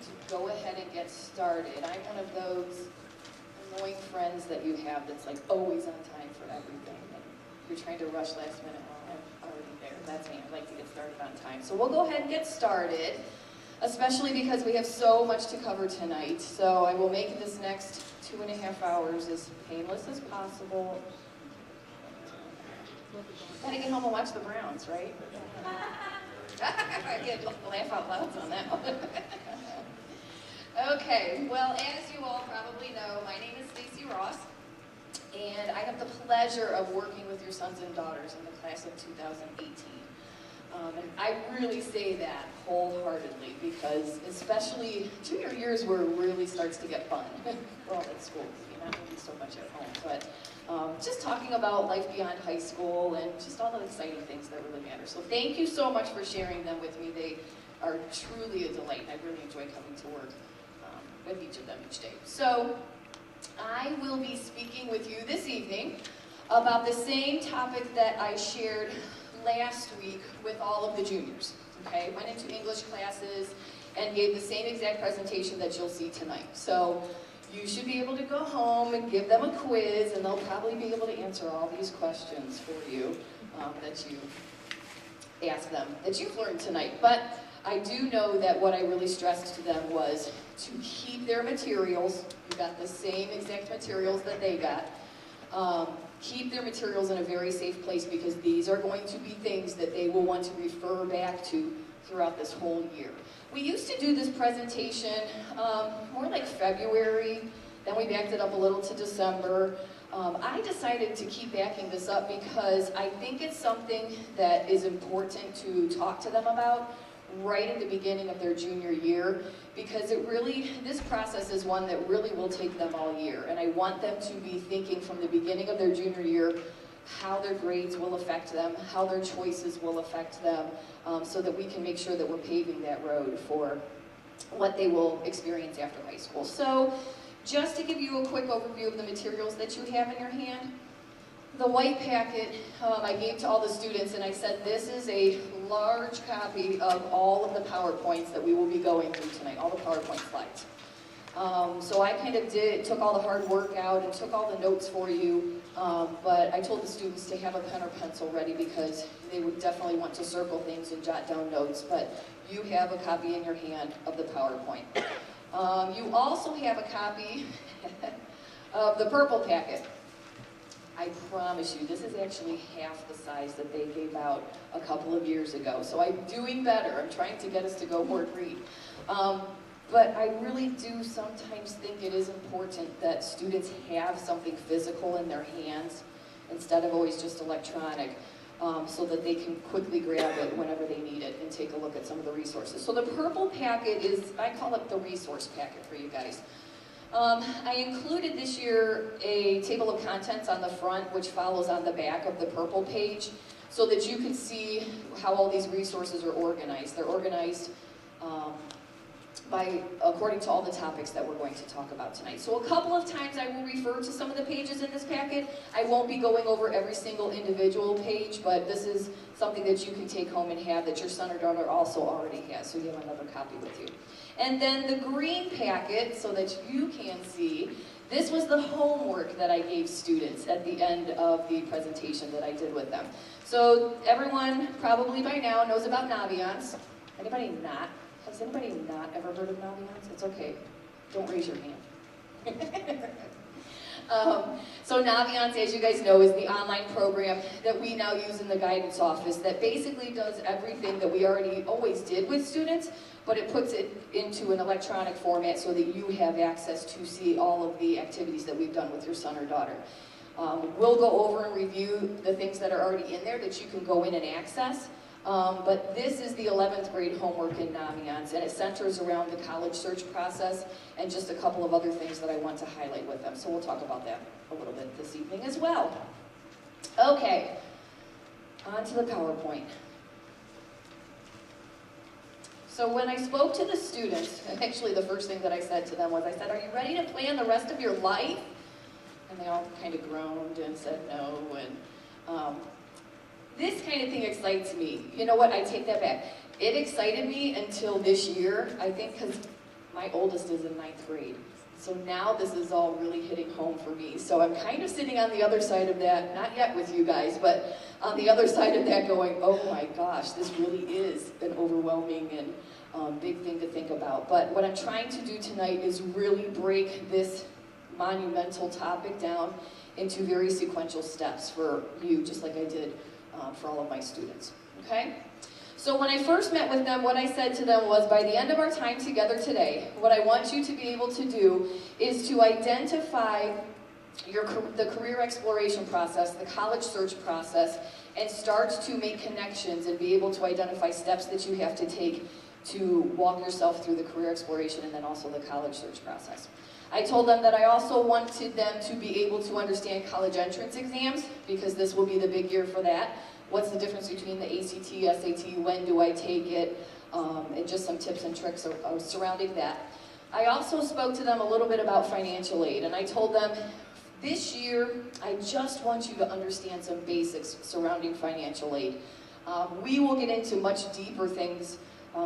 to go ahead and get started. I'm one of those annoying friends that you have that's like always on time for everything. And you're trying to rush last minute. Well, I'm already there. That's me. I like to get started on time. So we'll go ahead and get started, especially because we have so much to cover tonight. So I will make this next 2.5 hours as painless as possible. Gotta get home and watch the Browns, right? I get laugh out loud on that one. Okay, well, as you all probably know, my name is Stacy Ross, and I have the pleasure of working with your sons and daughters in the class of 2018. And I really say that wholeheartedly because especially junior years where it really starts to get fun. Well, at school, you're not really so much at home, but just talking about life beyond high school and just all the exciting things that really matter. So thank you so much for sharing them with me. They are truly a delight. I really enjoy coming to work with each of them each day. So I will be speaking with you this evening about the same topic that I shared last week with all of the juniors. Okay, went into English classes and gave the same exact presentation that you'll see tonight. So you should be able to go home and give them a quiz, and they'll probably be able to answer all these questions for you that you ask them, that you've learned tonight. But I do know that what I really stressed to them was to keep their materials. You got the same exact materials that they got. Keep their materials in a very safe place because these are going to be things that they will want to refer back to throughout this whole year. We used to do this presentation more like February, then we backed it up a little to December. I decided to keep backing this up because I think it's something that is important to talk to them about right at the beginning of their junior year, because this process is one that really will take them all year, and I want them to be thinking from the beginning of their junior year how their grades will affect them, how their choices will affect them, so that we can make sure that we're paving that road for what they will experience after high school. So just to give you a quick overview of the materials that you have in your hand, the white packet I gave to all the students, and I said this is a large copy of all of the PowerPoints that we will be going through tonight, all the PowerPoint slides. So I kind of took all the hard work out and took all the notes for you, but I told the students to have a pen or pencil ready because they would definitely want to circle things and jot down notes, but you have a copy in your hand of the PowerPoint. You also have a copy of the purple packet. I promise you, this is actually half the size that they gave out a couple of years ago. So I'm doing better. I'm trying to get us to go more green. But I really do sometimes think it is important that students have something physical in their hands instead of always just electronic, so that they can quickly grab it whenever they need it and take a look at some of the resources. So the purple packet is, I call it the resource packet for you guys. I included this year a table of contents on the front, which follows on the back of the purple page, so that you can see how all these resources are organized. They're organized according to all the topics that we're going to talk about tonight. So a couple of times I will refer to some of the pages in this packet. I won't be going over every single individual page, but this is something that you can take home and have that your son or daughter also already has, so you have another copy with you. And then the green packet, so that you can see, this was the homework that I gave students at the end of the presentation that I did with them. So everyone probably by now knows about Naviance. Anybody not? Has anybody not ever heard of Naviance? It's okay. Don't raise your hand. So Naviance, as you guys know, is the online program that we now use in the guidance office that basically does everything that we already always did with students, but it puts it into an electronic format so that you have access to see all of the activities that we've done with your son or daughter. We'll go over and review the things that are already in there that you can go in and access. But this is the 11th grade homework in Naviance, and it centers around the college search process and just a couple of other things that I want to highlight with them. So we'll talk about that a little bit this evening as well. Okay, on to the PowerPoint. So when I spoke to the students, actually the first thing that I said to them was, I said, are you ready to plan the rest of your life? And they all kind of groaned and said no, and this kind of thing excites me. You know what, I take that back. It excited me until this year, I think, because My oldest is in 9th grade. So now this is all really hitting home for me. So I'm kind of sitting on the other side of that, not yet with you guys, but on the other side of that going, oh my gosh, this really is an overwhelming and big thing to think about. But what I'm trying to do tonight is really break this monumental topic down into very sequential steps for you, just like I did for all of my students, okay? So when I first met with them, what I said to them was, by the end of our time together today, what I want you to be able to do is to identify the career exploration process, the college search process, and start to make connections and be able to identify steps that you have to take to walk yourself through the career exploration and then also the college search process. I told them that I also wanted them to be able to understand college entrance exams, because this will be the big year for that. What's the difference between the ACT, SAT, when do I take it, and just some tips and tricks surrounding that. I also spoke to them a little bit about financial aid, and I told them, this year, I just want you to understand some basics surrounding financial aid. We will get into much deeper things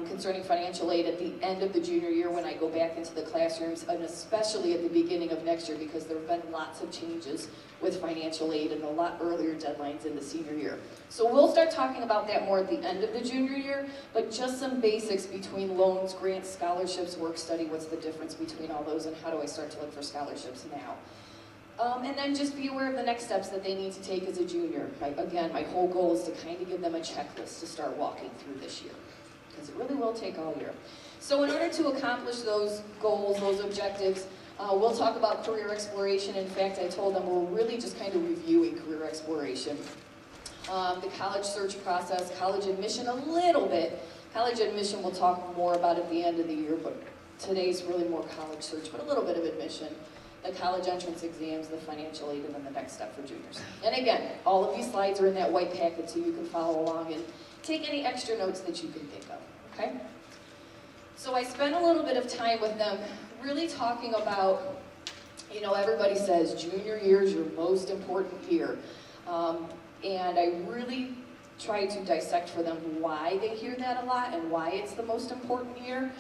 concerning financial aid at the end of the junior year when I go back into the classrooms, and especially at the beginning of next year, because there have been lots of changes with financial aid and a lot earlier deadlines in the senior year. So we'll start talking about that more at the end of the junior year, but just some basics between loans, grants, scholarships, work study, what's the difference between all those, and how do I start to look for scholarships now. And then just be aware of the next steps that they need to take as a junior. Again, my whole goal is to kind of give them a checklist to start walking through this year, because it really will take all year. So in order to accomplish those goals, those objectives, we'll talk about career exploration. In fact, I told them we're really just kind of reviewing career exploration. The college search process, college admission a little bit. College admission we'll talk more about at the end of the year, but today's really more college search, but a little bit of admission. The college entrance exams, the financial aid, and then the next step for juniors. And again, all of these slides are in that white packet so you can follow along and take any extra notes that you can think of, okay? So I spent a little bit of time with them really talking about, you know, everybody says junior year is your most important year. And I really try to dissect for them why they hear that a lot and why it's the most important year.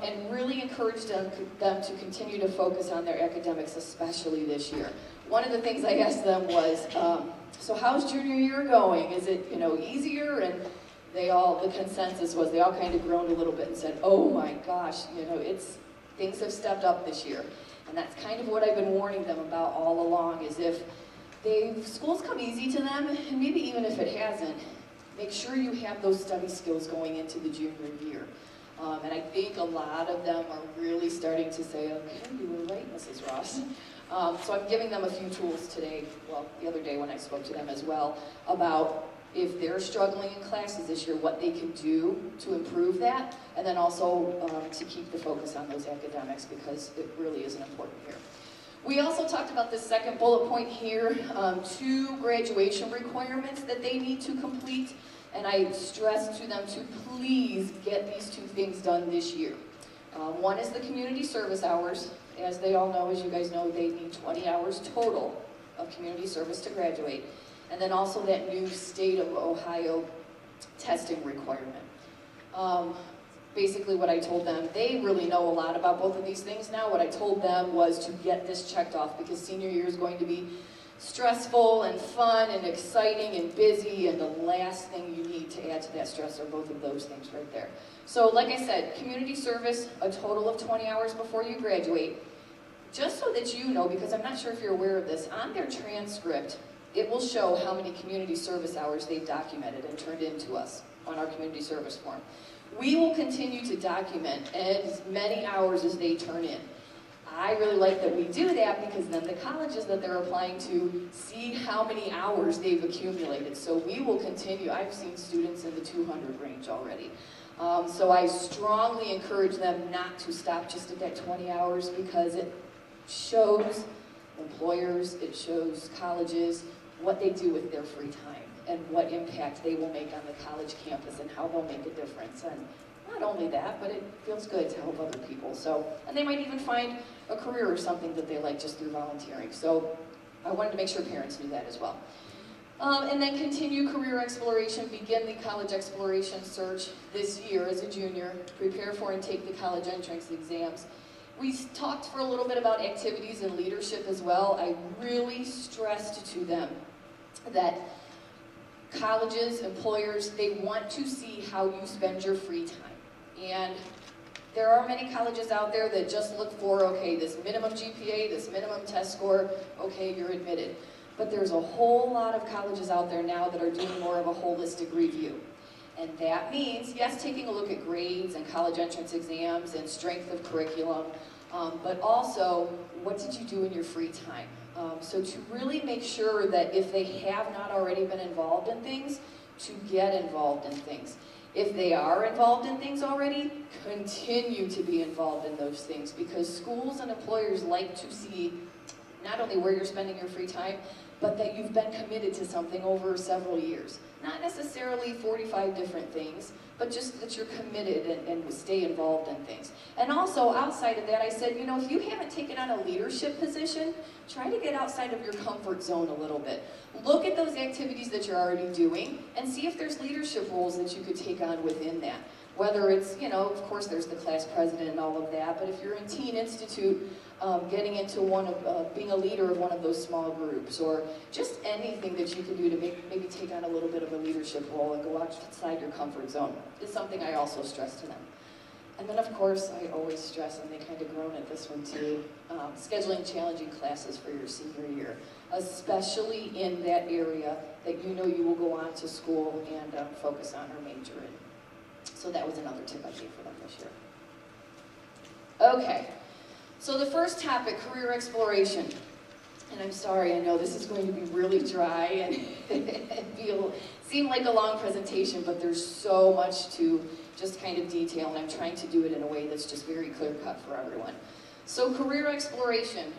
And really encourage them to continue to focus on their academics, especially this year. One of the things I asked them was, so how's junior year going? Is it, you know, easier? And the consensus was they all kind of groaned a little bit and said, oh my gosh, you know, things have stepped up this year. And that's kind of what I've been warning them about all along, is if school's come easy to them, and maybe even if it hasn't, make sure you have those study skills going into the junior year. And I think a lot of them are really starting to say, okay, you were right, Mrs. Ross. So I'm giving them a few tools today, well, the other day when I spoke to them as well, about if they're struggling in classes this year, what they can do to improve that, and then also to keep the focus on those academics, because it really is an important year. We also talked about this second bullet point here, 2 graduation requirements that they need to complete. And I stressed to them to please get these 2 things done this year. One is the community service hours. As they all know, as you guys know, they need 20 hours total of community service to graduate. And then also that new state of Ohio testing requirement. Basically what I told them, they really know a lot about both of these things now. What I told them was to get this checked off, because senior year is going to be stressful and fun and exciting and busy, and the last thing you need to add to that stress are both of those things right there. So like I said, community service, a total of 20 hours before you graduate. Just so that you know, because I'm not sure if you're aware of this, on their transcript, it will show how many community service hours they've documented and turned in to us on our community service form. We will continue to document as many hours as they turn in. I really like that we do that, because then the colleges that they're applying to see how many hours they've accumulated. So we will continue. I've seen students in the 200 range already. So I strongly encourage them not to stop just at that 20 hours, because it shows employers, it shows colleges what they do with their free time and what impact they will make on the college campus and how they'll make a difference. And not only that, but it feels good to help other people. So, and they might even find a career or something that they like just through volunteering. So I wanted to make sure parents knew that as well. And then continue career exploration, begin the college exploration search this year as a junior, prepare for and take the college entrance exams. We talked for a little bit about activities and leadership as well. I really stressed to them that colleges, employers, they want to see how you spend your free time. And there are many colleges out there that just look for, okay, this minimum GPA, this minimum test score, okay, you're admitted. But there's a whole lot of colleges out there now that are doing more of a holistic review. And that means, yes, taking a look at grades and college entrance exams and strength of curriculum, but also, what did you do in your free time? So to really make sure that if they have not already been involved in things, to get involved in things. If they are involved in things already, continue to be involved in those things, because schools and employers like to see not only where you're spending your free time, but that you've been committed to something over several years. Not necessarily 45 different things, but just that you're committed and stay involved in things. And also, outside of that, I said, you know, if you haven't taken on a leadership position, try to get outside of your comfort zone a little bit. Look at those activities that you're already doing and see if there's leadership roles that you could take on within that. Whether it's, you know, of course there's the class president and all of that, but if you're in Teen Institute, getting into being a leader of one of those small groups, or just anything that you can do to maybe take on a little bit of a leadership role and go outside your comfort zone is something I also stress to them. And then of course, I always stress, and they kind of groan at this one too, scheduling challenging classes for your senior year, especially in that area that you know you will go on to school and focus on or major in. So that was another tip I gave for them this year. Okay. So the first topic, career exploration. And I'm sorry, I know this is going to be really dry and seem like a long presentation, but there's so much to just kind of detail, and I'm trying to do it in a way that's just very clear-cut for everyone. So career exploration.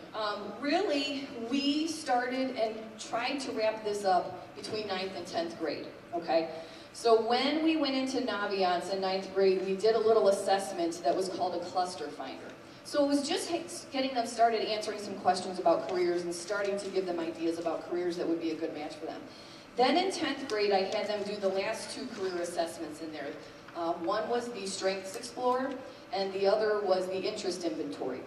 Really, we started and tried to wrap this up between 9th and 10th grade, okay? So when we went into Naviance in 9th grade, we did a little assessment that was called a cluster finder. So it was just getting them started answering some questions about careers and starting to give them ideas about careers that would be a good match for them. Then in 10th grade, I had them do the last two career assessments in there. One was the Strengths Explorer, and the other was the Interest Inventory,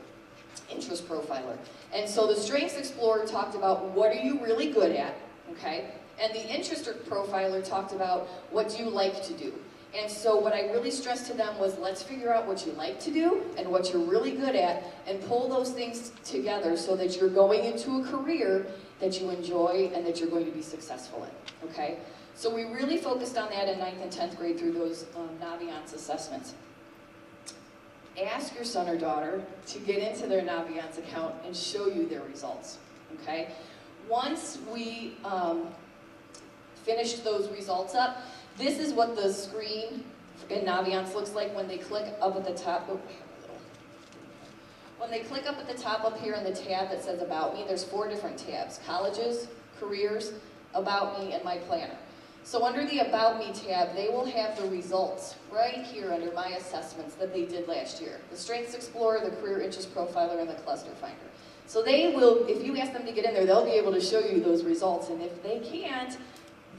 Interest Profiler. And so the Strengths Explorer talked about what are you really good at, okay? And the Interest Profiler talked about what do you like to do. And so what I really stressed to them was, let's figure out what you like to do and what you're really good at, and pull those things together so that you're going into a career that you enjoy and that you're going to be successful in, okay? So we really focused on that in 9th and 10th grade through those Naviance assessments. Ask your son or daughter to get into their Naviance account and show you their results, okay? Once we finished those results up, this is what the screen in Naviance looks like when they click up at the top. When they click up at the top up here in the tab that says About Me, there's 4 different tabs: Colleges, Careers, About Me, and My Planner. So under the About Me tab, they will have the results right here under My Assessments that they did last year. The Strengths Explorer, the Career Interest Profiler, and the Cluster Finder. So they will, if you ask them to get in there, they'll be able to show you those results, and if they can't,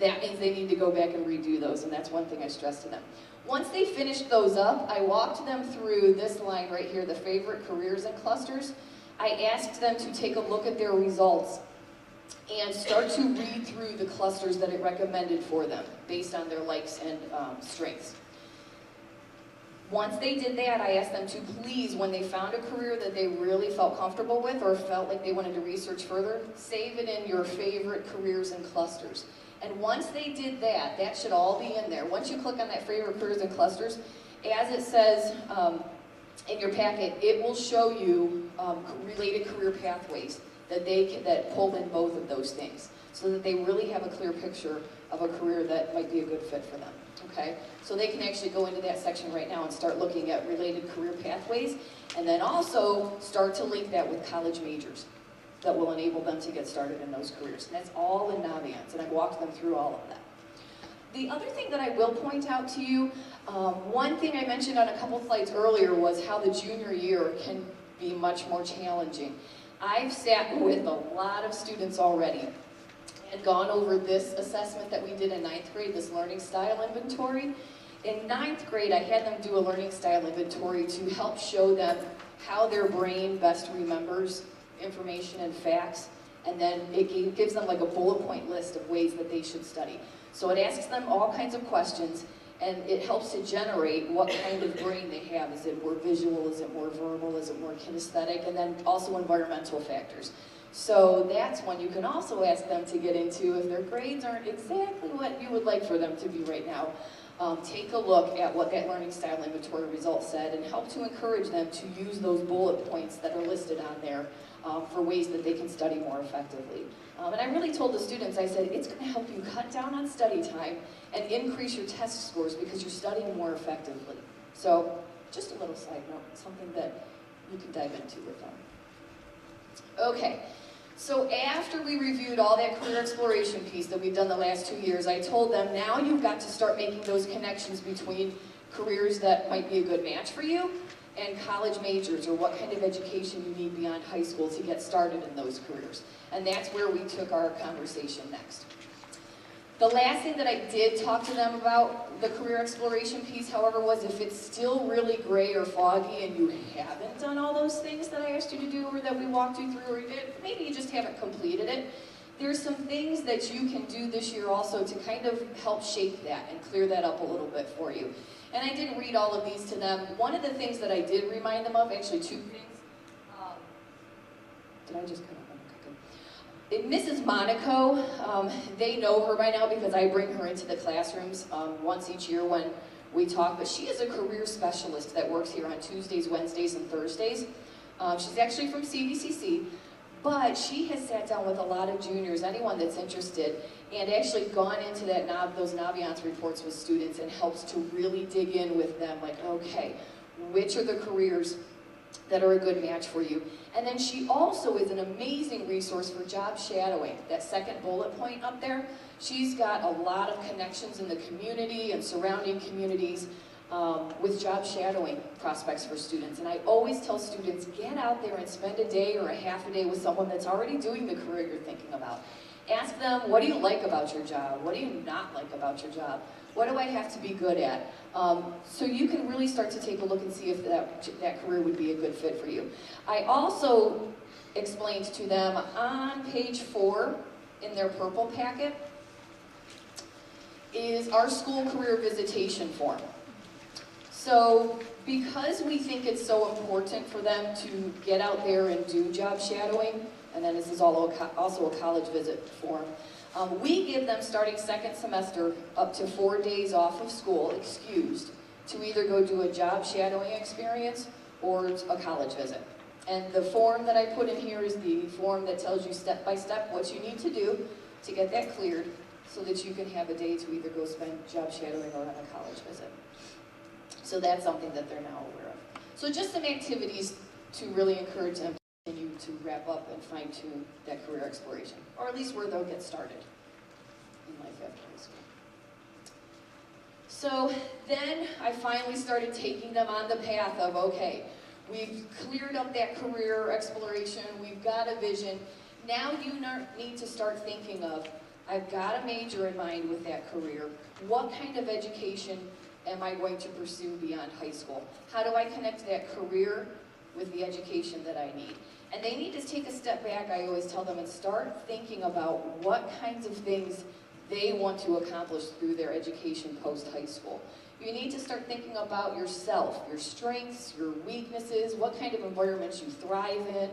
that means they need to go back and redo those, and that's one thing I stressed to them. Once they finished those up, I walked them through this line right here, the favorite careers and clusters. I asked them to take a look at their results and start to read through the clusters that it recommended for them based on their likes and strengths. Once they did that, I asked them to please, when they found a career that they really felt comfortable with or felt like they wanted to research further, save it in your favorite careers and clusters. And once they did that, that should all be in there. Once you click on that favorite careers and clusters, as it says in your packet, it will show you related career pathways that pull in both of those things, so that they really have a clear picture of a career that might be a good fit for them. Okay? So they can actually go into that section right now and start looking at related career pathways, and then also start to link that with college majors that will enable them to get started in those careers. And that's all in Naviance, and I've walked them through all of that. The other thing that I will point out to you, one thing I mentioned on a couple slides earlier was how the junior year can be much more challenging. I've sat with a lot of students already, and gone over this assessment that we did in 9th grade, this learning style inventory. In 9th grade, I had them do a learning style inventory to help show them how their brain best remembers information and facts, and then it gives them like a bullet point list of ways that they should study. So it asks them all kinds of questions, and it helps to generate what kind of brain they have. Is it more visual? Is it more verbal? Is it more kinesthetic? And then also environmental factors. So that's one you can also ask them to get into if their grades aren't exactly what you would like for them to be right now. Take a look at what that learning style inventory result said and help to encourage them to use those bullet points that are listed on there for ways that they can study more effectively. And I really told the students, I said, it's going to help you cut down on study time and increase your test scores because you're studying more effectively. So just a little side note, something that you can dive into with them. Okay. So after we reviewed all that career exploration piece that we've done the last 2 years, I told them, now you've got to start making those connections between careers that might be a good match for you and college majors, or what kind of education you need beyond high school to get started in those careers. And that's where we took our conversation next. The last thing that I did talk to them about the career exploration piece, however, was if it's still really gray or foggy and you haven't done all those things that I asked you to do or that we walked you through, or maybe you just haven't completed it, there's some things that you can do this year also to kind of help shape that and clear that up a little bit for you. And I didn't read all of these to them. One of the things that I did remind them of, actually 2 things. Did I just cut off? Mrs. Monaco, they know her by now because I bring her into the classrooms once each year when we talk, but she is a career specialist that works here on Tuesdays, Wednesdays, and Thursdays. She's actually from CVCC, but she has sat down with a lot of juniors, anyone that's interested, and actually gone into those Naviance reports with students and helps to really dig in with them, like, okay, which are the careers that are a good match for you? And then she also is an amazing resource for job shadowing. That second bullet point up there, she's got a lot of connections in the community and surrounding communities with job shadowing prospects for students. And I always tell students, get out there and spend a day or a half a day with someone that's already doing the career you're thinking about. Ask them, what do you like about your job? What do you not like about your job? What do I have to be good at? So you can really start to take a look and see if that career would be a good fit for you. I also explained to them on page 4 in their purple packet is our school career visitation form. So because we think it's so important for them to get out there and do job shadowing, and then this is also a college visit form, we give them, starting second semester, up to 4 days off of school, excused, to either go do a job shadowing experience or a college visit. And the form that I put in here is the form that tells you step by step what you need to do to get that cleared so that you can have a day to either go spend job shadowing or on a college visit. So that's something that they're now aware of. So just some activities to really encourage them to continue to wrap up and fine-tune that career exploration, or at least where they'll get started in life after high school. So then I finally started taking them on the path of, okay, we've cleared up that career exploration, we've got a vision, now you need to start thinking of, I've got a major in mind with that career, what kind of education am I going to pursue beyond high school? How do I connect that career with the education that I need? And they need to take a step back, I always tell them, and start thinking about what kinds of things they want to accomplish through their education post-high school. You need to start thinking about yourself, your strengths, your weaknesses, what kind of environments you thrive in,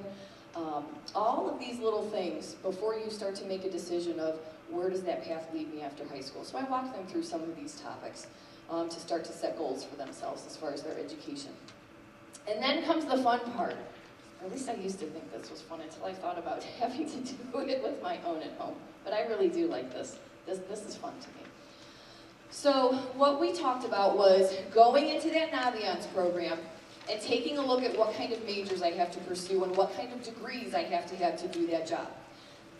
all of these little things before you start to make a decision of where does that path lead me after high school. So I walked them through some of these topics to start to set goals for themselves as far as their education. And then comes the fun part. Or at least I used to think this was fun until I thought about having to do it with my own at home. But I really do like this. This is fun to me. So what we talked about was going into that Naviance program and taking a look at what kind of majors I have to pursue and what kind of degrees I have to do that job.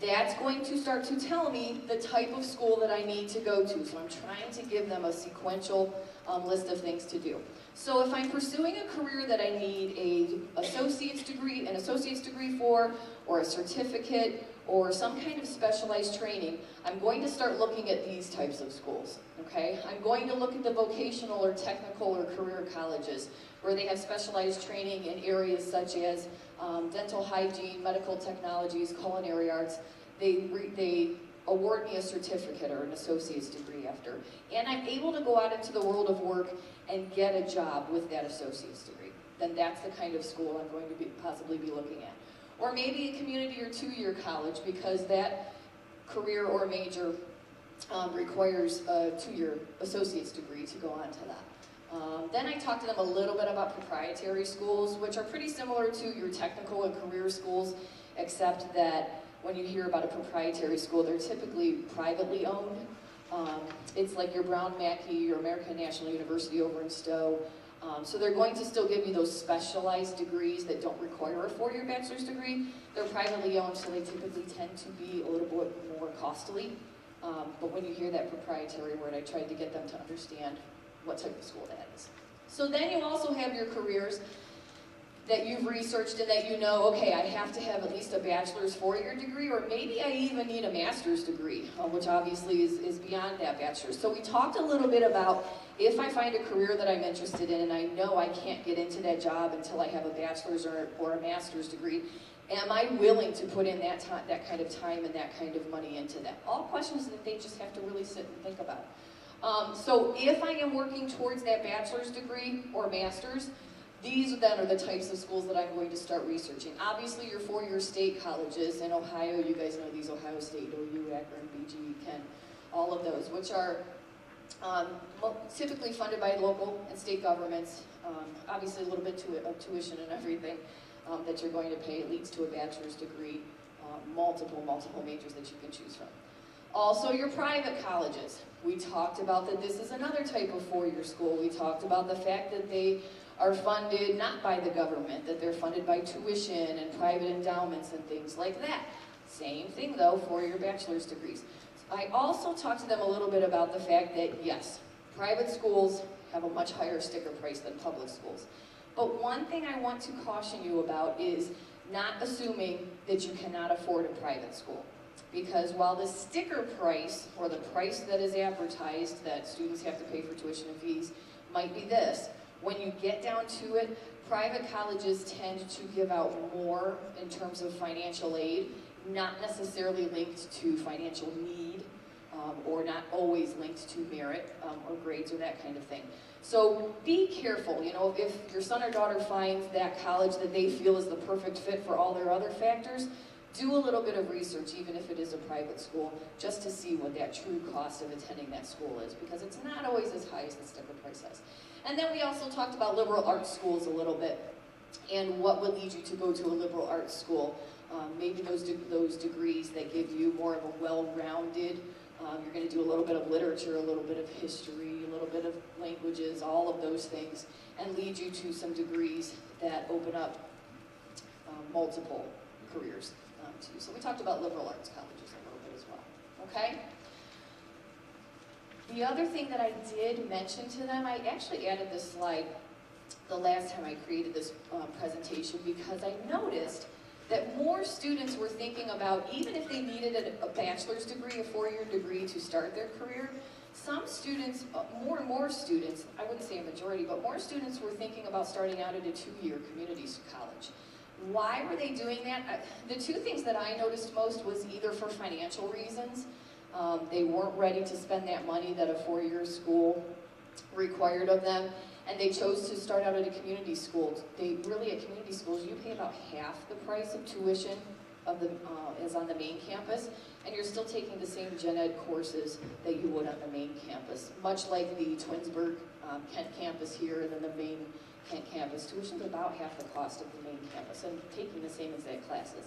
That's going to start to tell me the type of school that I need to go to. So I'm trying to give them a sequential list of things to do. So if I'm pursuing a career that I need an associate's degree for, or a certificate, or some kind of specialized training, I'm going to start looking at these types of schools, okay? I'm going to look at the vocational or technical or career colleges, where they have specialized training in areas such as dental hygiene, medical technologies, culinary arts. They award me a certificate or an associate's degree after. And I'm able to go out into the world of work and get a job with that associate's degree. Then that's the kind of school I'm going to possibly be looking at. Or maybe a community or two-year college, because that career or major requires a two-year associate's degree to go on to that. Then I talked to them a little bit about proprietary schools, which are pretty similar to your technical and career schools, except that when you hear about a proprietary school, they're typically privately owned. It's like your Brown Mackie, your American National University over in Stowe. So they're going to still give you those specialized degrees that don't require a four-year bachelor's degree. They're privately owned, so they typically tend to be a little bit more costly. But when you hear that proprietary word, I tried to get them to understand what type of school that is. So then you also have your careers that you've researched and that you know, okay, I have to have at least a bachelor's four-year degree, or maybe I even need a master's degree, which obviously is beyond that bachelor's. So we talked a little bit about if I find a career that I'm interested in and I know I can't get into that job until I have a bachelor's or a master's degree, am I willing to put in that kind of time and that kind of money into that? All questions that they just have to really sit and think about. So if I am working towards that bachelor's degree or master's, these then are the types of schools that I'm going to start researching. Obviously, your four-year state colleges in Ohio, you guys know these: Ohio State, OU, Akron, BG, Kent, all of those, which are typically funded by local and state governments. Obviously, a little bit of tuition and everything that you're going to pay leads to a bachelor's degree, multiple majors that you can choose from. Also, your private colleges. We talked about that this is another type of four-year school. We talked about the fact that they are funded not by the government, that they're funded by tuition and private endowments and things like that. Same thing though for your bachelor's degrees. I also talked to them a little bit about the fact that yes, private schools have a much higher sticker price than public schools. But one thing I want to caution you about is not assuming that you cannot afford a private school. Because while the sticker price, or the price that is advertised that students have to pay for tuition and fees, might be this, when you get down to it, private colleges tend to give out more in terms of financial aid, not necessarily linked to financial need, or not always linked to merit or grades or that kind of thing. So be careful, you know, if your son or daughter finds that college that they feel is the perfect fit for all their other factors, do a little bit of research, even if it is a private school, just to see what that true cost of attending that school is, because it's not always as high as the sticker price says. And then we also talked about liberal arts schools a little bit, and what would lead you to go to a liberal arts school. Maybe those degrees that give you more of a well-rounded, you're going to do a little bit of literature, a little bit of history, a little bit of languages, all of those things, and lead you to some degrees that open up multiple careers too. So we talked about liberal arts colleges a little bit as well, okay? The other thing that I did mention to them, I actually added this slide the last time I created this presentation, because I noticed that more students were thinking about, even if they needed a bachelor's degree, a four-year degree to start their career, some students, more and more students, I wouldn't say a majority, but more students were thinking about starting out at a two-year community college. Why were they doing that? The two things that I noticed most was either for financial reasons. They weren't ready to spend that money that a four-year school required of them, and they chose to start out at a community school. At community schools, you pay about half the price of tuition as on the main campus, and you're still taking the same gen ed courses that you would on the main campus. Much like the Twinsburg Kent campus here, and then the main Kent campus, tuition is about half the cost of the main campus, and taking the same exact classes.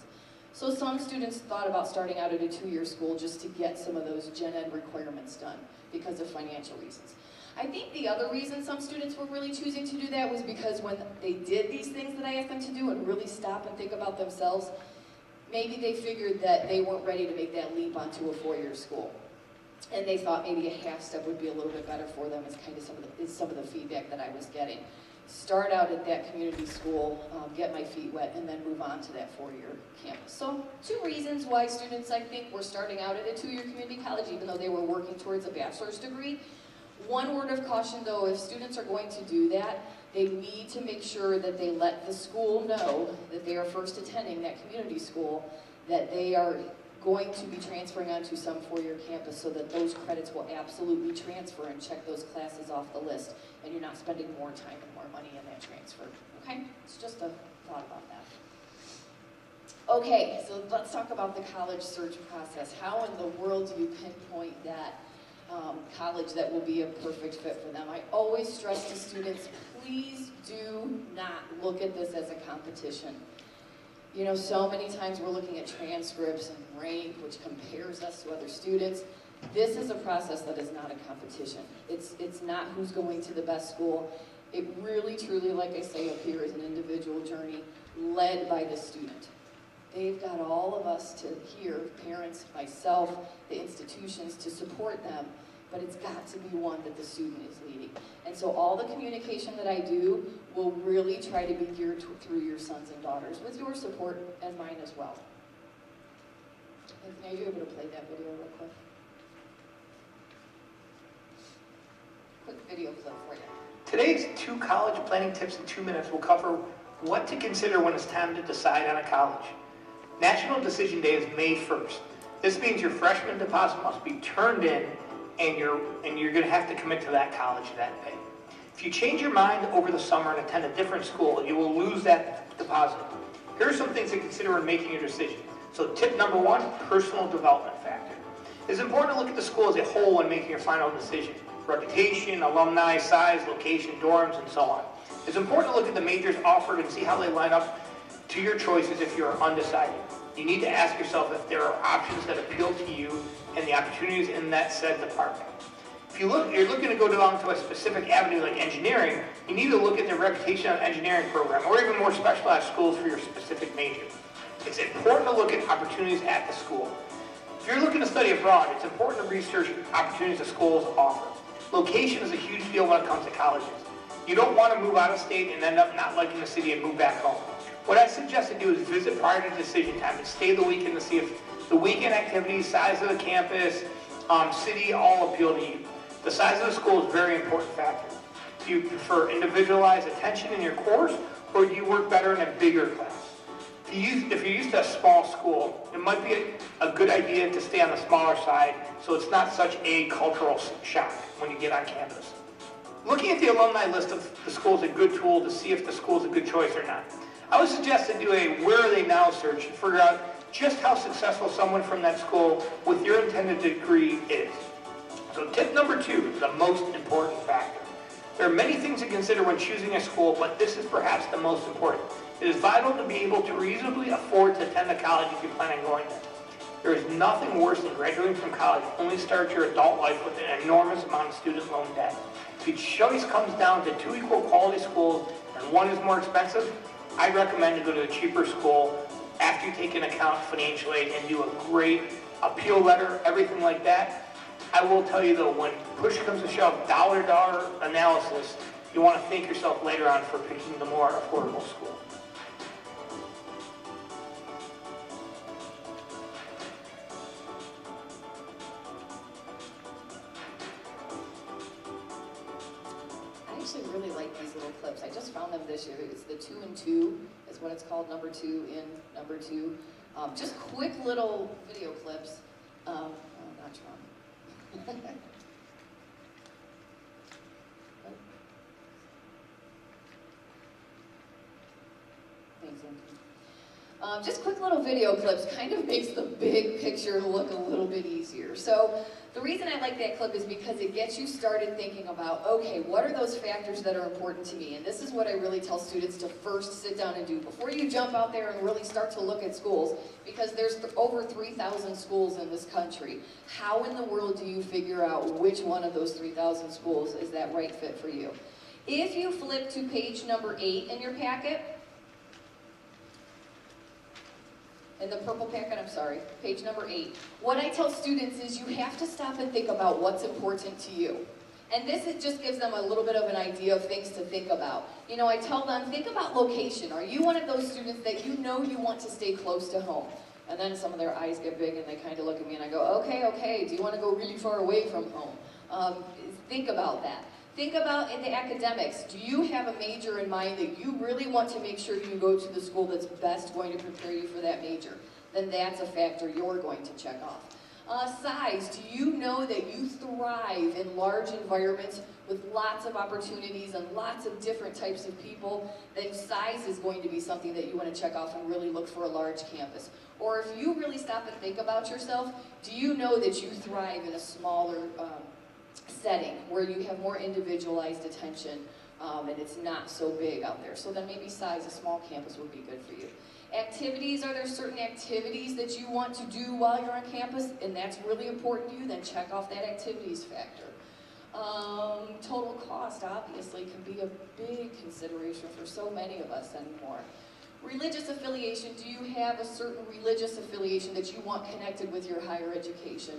So some students thought about starting out at a two-year school just to get some of those gen ed requirements done because of financial reasons. I think the other reason some students were really choosing to do that was because when they did these things that I asked them to do and really stop and think about themselves, maybe they figured that they weren't ready to make that leap onto a four-year school. and they thought maybe a half step would be a little bit better for them, is kind of some of the feedback that I was getting. Start out at that community school, get my feet wet, and then move on to that four-year campus. So 2 reasons why students, I think, were starting out at a 2-year community college, even though they were working towards a bachelor's degree. One word of caution, though, if students are going to do that, they need to make sure that they let the school know that they are first attending that community school, that they are going to be transferring onto some 4-year campus, so that those credits will absolutely transfer, and check those classes off the list, and you're not spending more time and more money in that transfer, okay? It's just a thought about that. Okay, so let's talk about the college search process. How in the world do you pinpoint that college that will be a perfect fit for them? I always stress to students, please do not look at this as a competition. You know, so many times we're looking at transcripts and rank, which compares us to other students. This is a process that is not a competition. It's not who's going to the best school. It really, truly, like I say up here, is an individual journey led by the student. They've got all of us to here, parents, myself, the institutions, to support them, but it's got to be one that the student is leading. And so all the communication that I do will really try to be geared through your sons and daughters, with your support and mine as well. Anthony, are you able to play that video real quick? Quick video clip for you. Today's 2 college planning tips in 2 minutes will cover what to consider when it's time to decide on a college. National Decision Day is May 1st. This means your freshman deposit must be turned in, and you're going to have to commit to that college that day. If you change your mind over the summer and attend a different school, you will lose that deposit. Here are some things to consider when making your decision. So tip number 1, personal development factor. It's important to look at the school as a whole when making your final decision. Reputation, alumni, size, location, dorms, and so on. It's important to look at the majors offered and see how they line up to your choices if you're undecided. You need to ask yourself if there are options that appeal to you and the opportunities in that said department. If you're looking to go down to a specific avenue like engineering, you need to look at the reputation of an engineering program, or even more specialized schools for your specific major. It's important to look at opportunities at the school. If you're looking to study abroad, it's important to research opportunities the schools offer. Location is a huge deal when it comes to colleges. You don't want to move out of state and end up not liking the city and move back home. What I suggest to do is visit prior to decision time and stay the weekend to see if the weekend activities, size of the campus, city all appeal to you. The size of the school is a very important factor. Do you prefer individualized attention in your course, or do you work better in a bigger class? If you're used to a small school, it might be a good idea to stay on the smaller side so it's not such a cultural shock when you get on campus. Looking at the alumni list of the school is a good tool to see if the school is a good choice or not. I would suggest to do a where are they now search to figure out just how successful someone from that school with your intended degree is. So tip number 2 is the most important factor. There are many things to consider when choosing a school, but this is perhaps the most important. It is vital to be able to reasonably afford to attend a college if you plan on going there. There is nothing worse than graduating from college only to start your adult life with an enormous amount of student loan debt. If your choice comes down to 2 equal quality schools and one is more expensive, I recommend to go to a cheaper school after you take into account financial aid and do a great appeal letter, everything like that. I will tell you though, when push comes to shove, dollar-to-dollar analysis, you want to thank yourself later on for picking the more affordable school. I actually really like these little clips. I just found them this year. It's the 2 and 2 is what it's called, number 2 in number 2. Just quick little video clips. Oh, not Trump. Thanks, Anthony. Just quick little video clips kind of makes the big picture look a little bit easier. So the reason I like that clip is because it gets you started thinking about, okay, what are those factors that are important to me? And this is what I really tell students to first sit down and do before you jump out there and really start to look at schools, because there's over 3,000 schools in this country. How in the world do you figure out which one of those 3,000 schools is that right fit for you? If you flip to page number 8 in your packet, in the purple packet, I'm sorry, page number 8, what I tell students is you have to stop and think about what's important to you. And this just gives them a little bit of an idea of things to think about. You know, I tell them, think about location. Are you one of those students that you know you want to stay close to home? And then some of their eyes get big and they kind of look at me and I go, okay, do you want to go really far away from home? Think about that. Think about in the academics, do you have a major in mind that you really want to make sure you go to the school that's best going to prepare you for that major? Then that's a factor you're going to check off. Size, do you know that you thrive in large environments with lots of opportunities and lots of different types of people? Then size is going to be something that you want to check off and really look for a large campus. Or if you really stop and think about yourself, do you know that you thrive in a smaller setting where you have more individualized attention and it's not so big out there? So then maybe size, a small campus would be good for you. Activities, are there certain activities that you want to do while you're on campus and that's really important to you? Then check off that activities factor. Total cost obviously can be a big consideration for so many of us anymore. Religious affiliation, do you have a certain religious affiliation that you want connected with your higher education?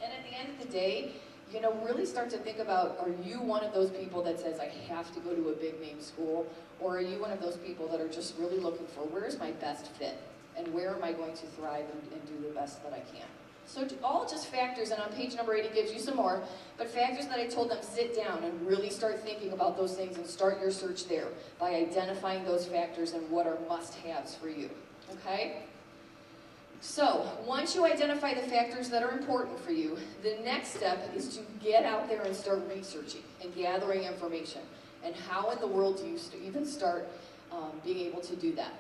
And at the end of the day, you know, really start to think about, are you one of those people that says, I have to go to a big name school? Or are you one of those people that are just really looking for, where's my best fit? And where am I going to thrive and do the best that I can? So all just factors, and on page number 8 it gives you some more, but factors that I told them, sit down and really start thinking about those things and start your search there by identifying those factors and what are must-haves for you, okay? So, once you identify the factors that are important for you, the next step is to get out there and start researching and gathering information. And how in the world do you even start being able to do that?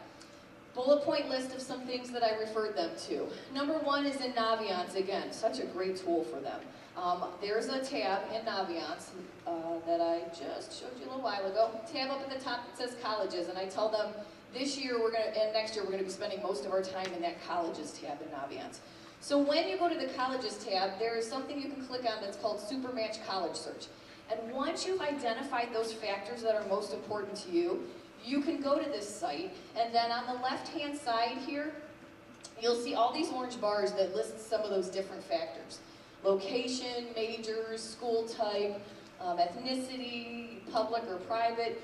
Bullet point list of some things that I referred them to. Number 1 is in Naviance. Again, such a great tool for them. There's a tab in Naviance that I just showed you a little while ago. Tab up at the top that says colleges, and I tell them, this year and next year we're going to be spending most of our time in that colleges tab in Naviance. So when you go to the colleges tab, there is something you can click on that's called Super Match College Search. And once you've identified those factors that are most important to you, you can go to this site, and then on the left-hand side here, you'll see all these orange bars that list some of those different factors. Location, majors, school type, ethnicity, public or private.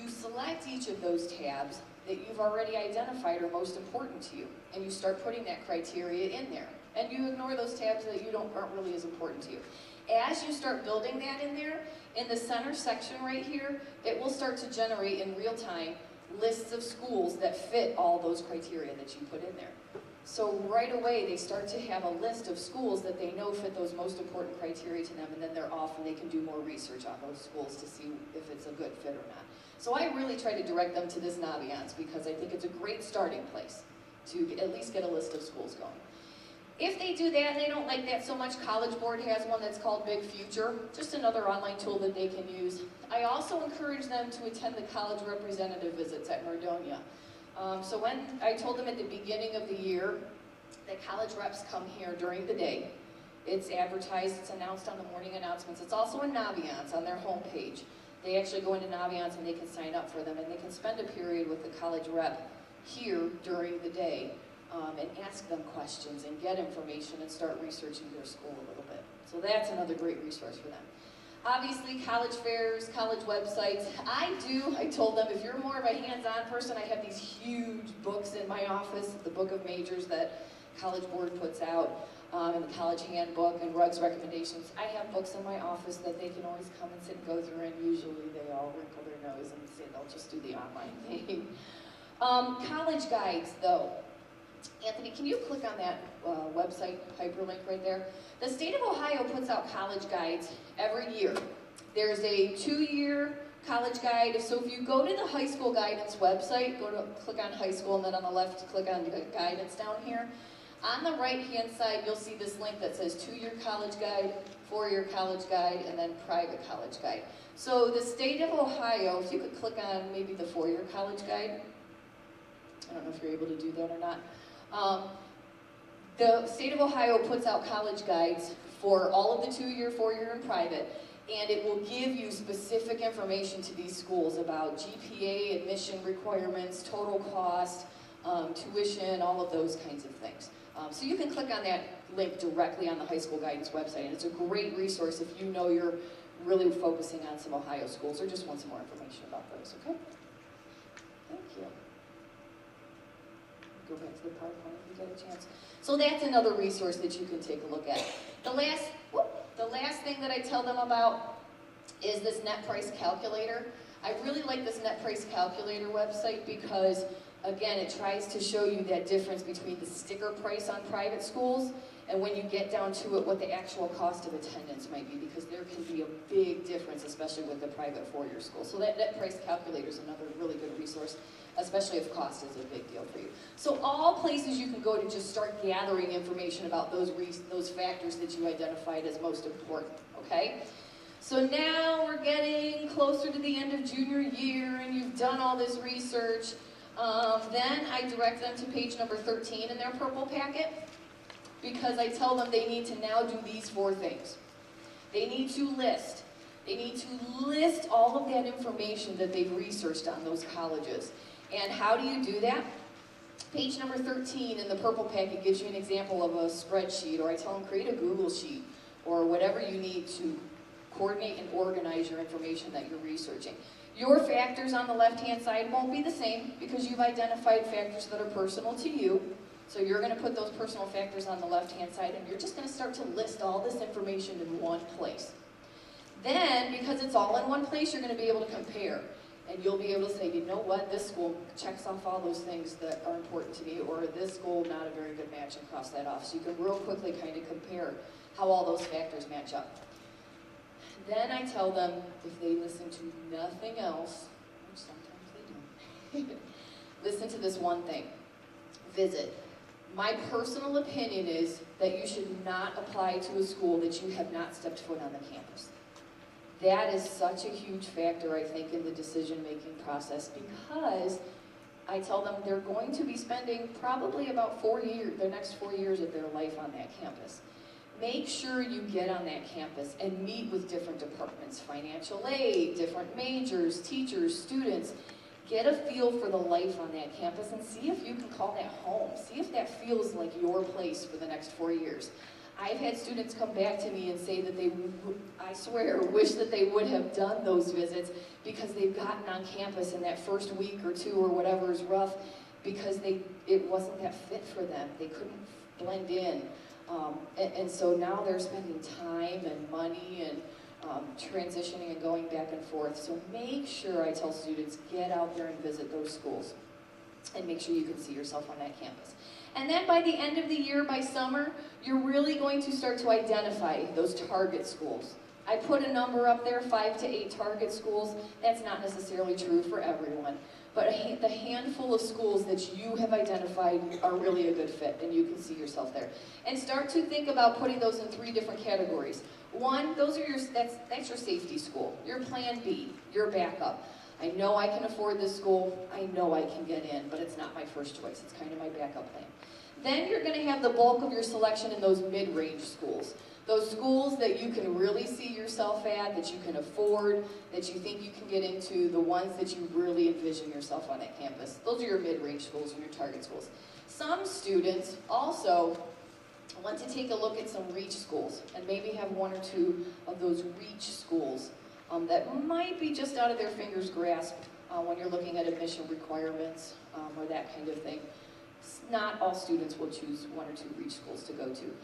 You select each of those tabs that you've already identified are most important to you, and you start putting that criteria in there. And you ignore those tabs that aren't really as important to you. As you start building that in there, in the center section right here, it will start to generate in real time lists of schools that fit all those criteria that you put in there. So right away, they start to have a list of schools that they know fit those most important criteria to them, and then they're off and they can do more research on those schools to see if it's a good fit or not. So I really try to direct them to this Naviance because I think it's a great starting place to at least get a list of schools going. If they do that and they don't like that so much, College Board has one that's called Big Future, just another online tool that they can use. I also encourage them to attend the college representative visits at Nordonia. So when I told them at the beginning of the year that college reps come here during the day, it's advertised, it's announced on the morning announcements. It's also in Naviance on their homepage. They actually go into Naviance and they can sign up for them, and they can spend a period with the college rep here during the day and ask them questions and get information and start researching their school a little bit. So that's another great resource for them. Obviously, college fairs, college websites. I told them, if you're more of a hands-on person, I have these huge books in my office, the Book of Majors that College Board puts out, and the College Handbook and Rugg's recommendations. I have books in my office that they can always come and sit and go through, and usually they all wrinkle their nose and say they'll just do the online thing. College guides, though. Anthony, can you click on that website hyperlink right there? The state of Ohio puts out college guides every year. There's a 2-year college guide. So if you go to the high school guidance website, click on high school, and then on the left, click on the guidance down here. On the right-hand side, you'll see this link that says 2-year college guide, 4-year college guide, and then private college guide. So the state of Ohio, if you could click on maybe the 4-year college guide. I don't know if you're able to do that or not. The state of Ohio puts out college guides for all of the 2-year, 4-year, and private, and it will give you specific information to these schools about GPA, admission requirements, total cost, tuition, all of those kinds of things. So you can click on that link directly on the high school guidance website, and it's a great resource if you know you're really focusing on some Ohio schools or just want some more information about those, okay? Thank you. Go back to the PowerPoint if you get a chance. So that's another resource that you can take a look at. The last thing that I tell them about is this net price calculator. I really like this net price calculator website because, again, it tries to show you that difference between the sticker price on private schools and when you get down to it, what the actual cost of attendance might be, because there can be a big difference, especially with the private four-year school. So that net price calculator is another really good resource, especially if cost is a big deal for you. So all places you can go to just start gathering information about those factors that you identified as most important, okay? So now we're getting closer to the end of junior year and you've done all this research. Then I direct them to page number 13 in their purple packet because I tell them they need to now do these 4 things. They need to list. They need to list all of that information that they've researched on those colleges. And how do you do that? Page number 13 in the purple packet gives you an example of a spreadsheet, or I tell them create a Google sheet, or whatever you need to coordinate and organize your information that you're researching. Your factors on the left-hand side won't be the same because you've identified factors that are personal to you. So you're going to put those personal factors on the left-hand side and you're just going to start to list all this information in one place. Then, because it's all in one place, you're going to be able to compare. And you'll be able to say, you know what, this school checks off all those things that are important to me, or this school, not a very good match, and cross that off. So you can real quickly kind of compare how all those factors match up. Then I tell them, if they listen to nothing else, which sometimes they don't, listen to this one thing, visit. My personal opinion is that you should not apply to a school that you have not stepped foot on the campus. That is such a huge factor, I think, in the decision-making process because I tell them they're going to be spending probably about the next 4 years of their life on that campus. Make sure you get on that campus and meet with different departments, financial aid, different majors, teachers, students. Get a feel for the life on that campus and see if you can call that home. See if that feels like your place for the next 4 years. I've had students come back to me and say that they, I swear, wish that they would have done those visits because they've gotten on campus in that first week or 2 or whatever is rough because it wasn't that fit for them. They couldn't blend in. And so now they're spending time and money and transitioning and going back and forth. So make sure, I tell students, get out there and visit those schools and make sure you can see yourself on that campus. And then by the end of the year, by summer, you're really going to start to identify those target schools. I put a number up there, 5 to 8 target schools. That's not necessarily true for everyone. But the handful of schools that you have identified are really a good fit, and you can see yourself there. And start to think about putting those in 3 different categories. One, that's your safety school, your plan B, your backup. I know I can afford this school, I know I can get in, but it's not my first choice, it's kind of my backup plan. Then you're going to have the bulk of your selection in those mid-range schools. Those schools that you can really see yourself at, that you can afford, that you think you can get into, the ones that you really envision yourself on that campus. Those are your mid-range schools and your target schools. Some students also want to take a look at some reach schools and maybe have 1 or 2 of those reach schools that might be just out of their fingers' grasp when you're looking at admission requirements or that kind of thing. Not all students will choose 1 or 2 reach schools to go to.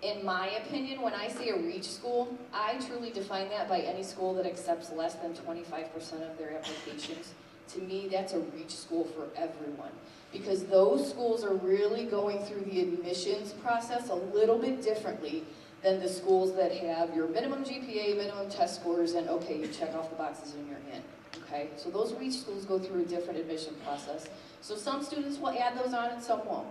In my opinion, when I say a reach school, I truly define that by any school that accepts less than 25% of their applications. To me, that's a reach school for everyone. Because those schools are really going through the admissions process a little bit differently than the schools that have your minimum GPA, minimum test scores, and okay, you check off the boxes and you're in. Okay? So those reach schools go through a different admission process. So some students will add those on and some won't.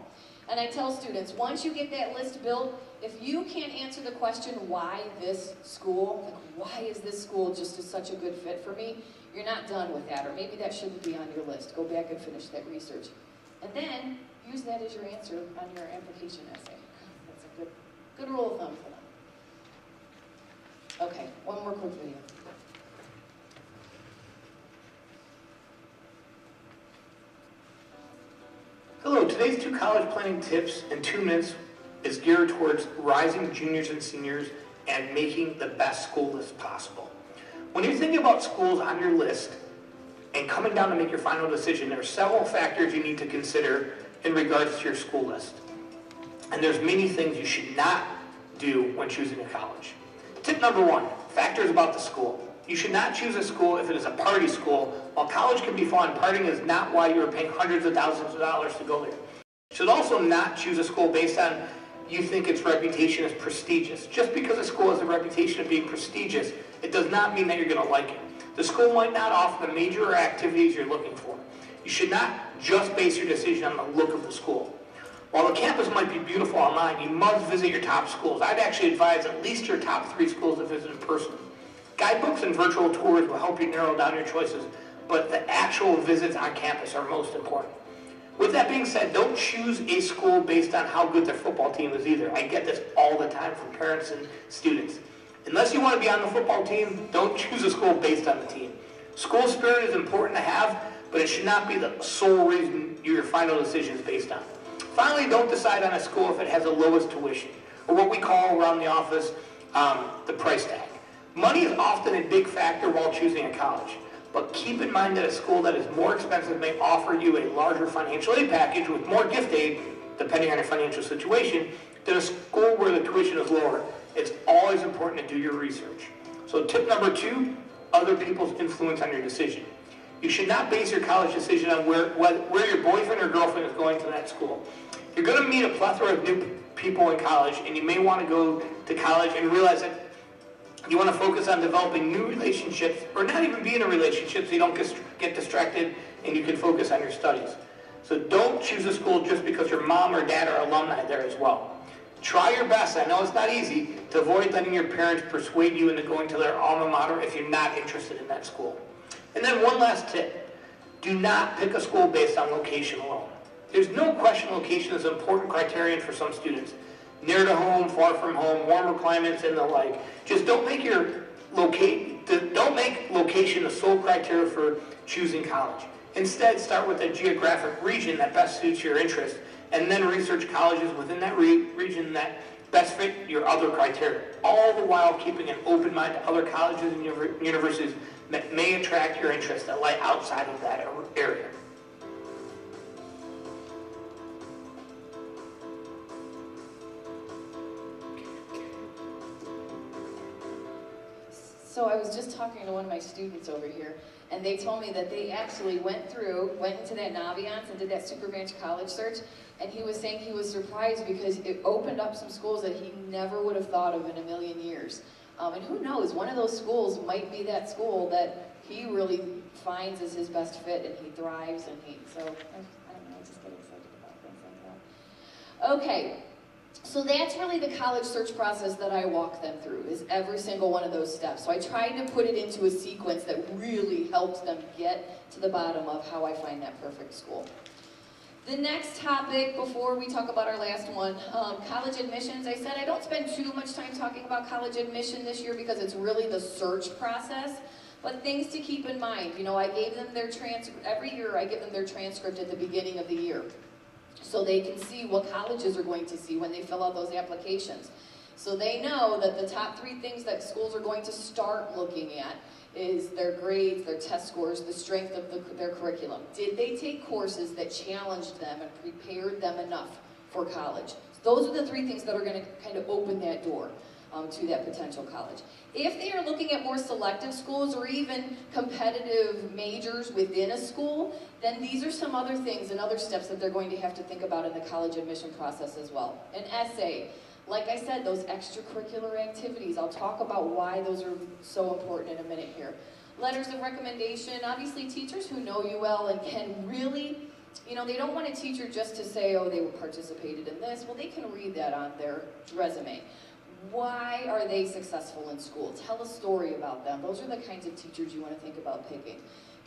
And I tell students, once you get that list built, if you can't answer the question, why this school, like why is this school just such a good fit for me, you're not done with that, or maybe that shouldn't be on your list. Go back and finish that research. And then, use that as your answer on your application essay. That's a good rule of thumb for them. Okay, one more quick video. Hello, today's 2 college planning tips in 2 minutes is geared towards rising juniors and seniors and making the best school list possible. When you're thinking about schools on your list and coming down to make your final decision, there are several factors you need to consider in regards to your school list. And there's many things you should not do when choosing a college. Tip number 1, factors about the school. You should not choose a school if it is a party school. While college can be fun, partying is not why you are paying hundreds of thousands of dollars to go there. You should also not choose a school based on you think its reputation is prestigious. Just because a school has a reputation of being prestigious, it does not mean that you're going to like it. The school might not offer the major activities you're looking for. You should not just base your decision on the look of the school. While the campus might be beautiful online, you must visit your top schools. I'd actually advise at least your top 3 schools to visit in person. Guidebooks and virtual tours will help you narrow down your choices, but the actual visits on campus are most important. With that being said, don't choose a school based on how good their football team is either. I get this all the time from parents and students. Unless you want to be on the football team, don't choose a school based on the team. School spirit is important to have, but it should not be the sole reason your final decision is based on. Finally, don't decide on a school if it has the lowest tuition, or what we call around the office, the price tag. Money is often a big factor while choosing a college, but keep in mind that a school that is more expensive may offer you a larger financial aid package with more gift aid, depending on your financial situation, than a school where the tuition is lower. It's always important to do your research. So tip number 2, other people's influence on your decision. You should not base your college decision on where your boyfriend or girlfriend is going to that school. You're going to meet a plethora of new people in college, and you may want to go to college and realize that you want to focus on developing new relationships, or not even be in a relationship so you don't get distracted and you can focus on your studies. So don't choose a school just because your mom or dad are alumni there as well. Try your best, I know it's not easy, to avoid letting your parents persuade you into going to their alma mater if you're not interested in that school. And then one last tip, do not pick a school based on location alone. There's no question location is an important criterion for some students. Near to home, far from home, warmer climates, and the like. Just don't make location the sole criteria for choosing college. Instead, start with a geographic region that best suits your interests, and then research colleges within that region that best fit your other criteria, all the while keeping an open mind to other colleges and universities that may attract your interest that lie outside of that area. So I was just talking to one of my students over here, and they told me that they actually went into that Naviance and did that Super Ranch College search, and he was saying he was surprised because it opened up some schools that he never would have thought of in a million years. And who knows, one of those schools might be that school that he really finds as his best fit, and he thrives, and so, I don't know, I just get excited about things like that. Okay. So that's really the college search process that I walk them through, is every single one of those steps. So I tried to put it into a sequence that really helps them get to the bottom of how I find that perfect school. The next topic, before we talk about our last one, college admissions. I said I don't spend too much time talking about college admission this year because it's really the search process. But things to keep in mind, you know, I gave them their transcript, every year I give them their transcript at the beginning of the year, so they can see what colleges are going to see when they fill out those applications. So they know that the top 3 things that schools are going to start looking at is their grades, their test scores, the strength of their curriculum. Did they take courses that challenged them and prepared them enough for college? Those are the 3 things that are going to kind of open that door to that potential college. If they are looking at more selective schools or even competitive majors within a school, then these are some other things and other steps that they're going to have to think about in the college admission process as well. An essay, like I said, those extracurricular activities, I'll talk about why those are so important in a minute here. Letters of recommendation, obviously teachers who know you well and can really, you know, they don't want a teacher just to say, oh, they participated in this. Well, they can read that on their resume. Why are they successful in school? Tell a story about them. Those are the kinds of teachers you want to think about picking.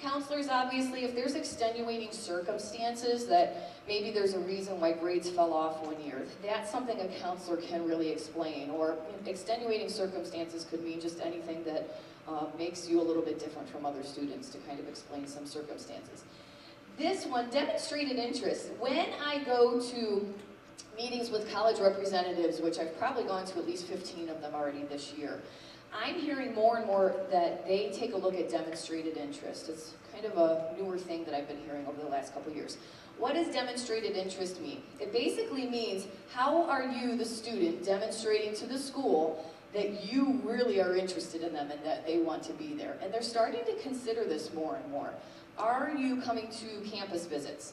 Counselors, obviously, if there's extenuating circumstances that maybe there's a reason why grades fell off one year, that's something a counselor can really explain. Or extenuating circumstances could mean just anything that makes you a little bit different from other students, to kind of explain some circumstances. This one, demonstrated interest. When I go to meetings with college representatives, which I've probably gone to at least 15 of them already this year, I'm hearing more and more that they take a look at demonstrated interest. It's kind of a newer thing that I've been hearing over the last couple years. What does demonstrated interest mean? It basically means, how are you, the student, demonstrating to the school that you really are interested in them and that they want to be there? And they're starting to consider this more and more. Are you coming to campus visits?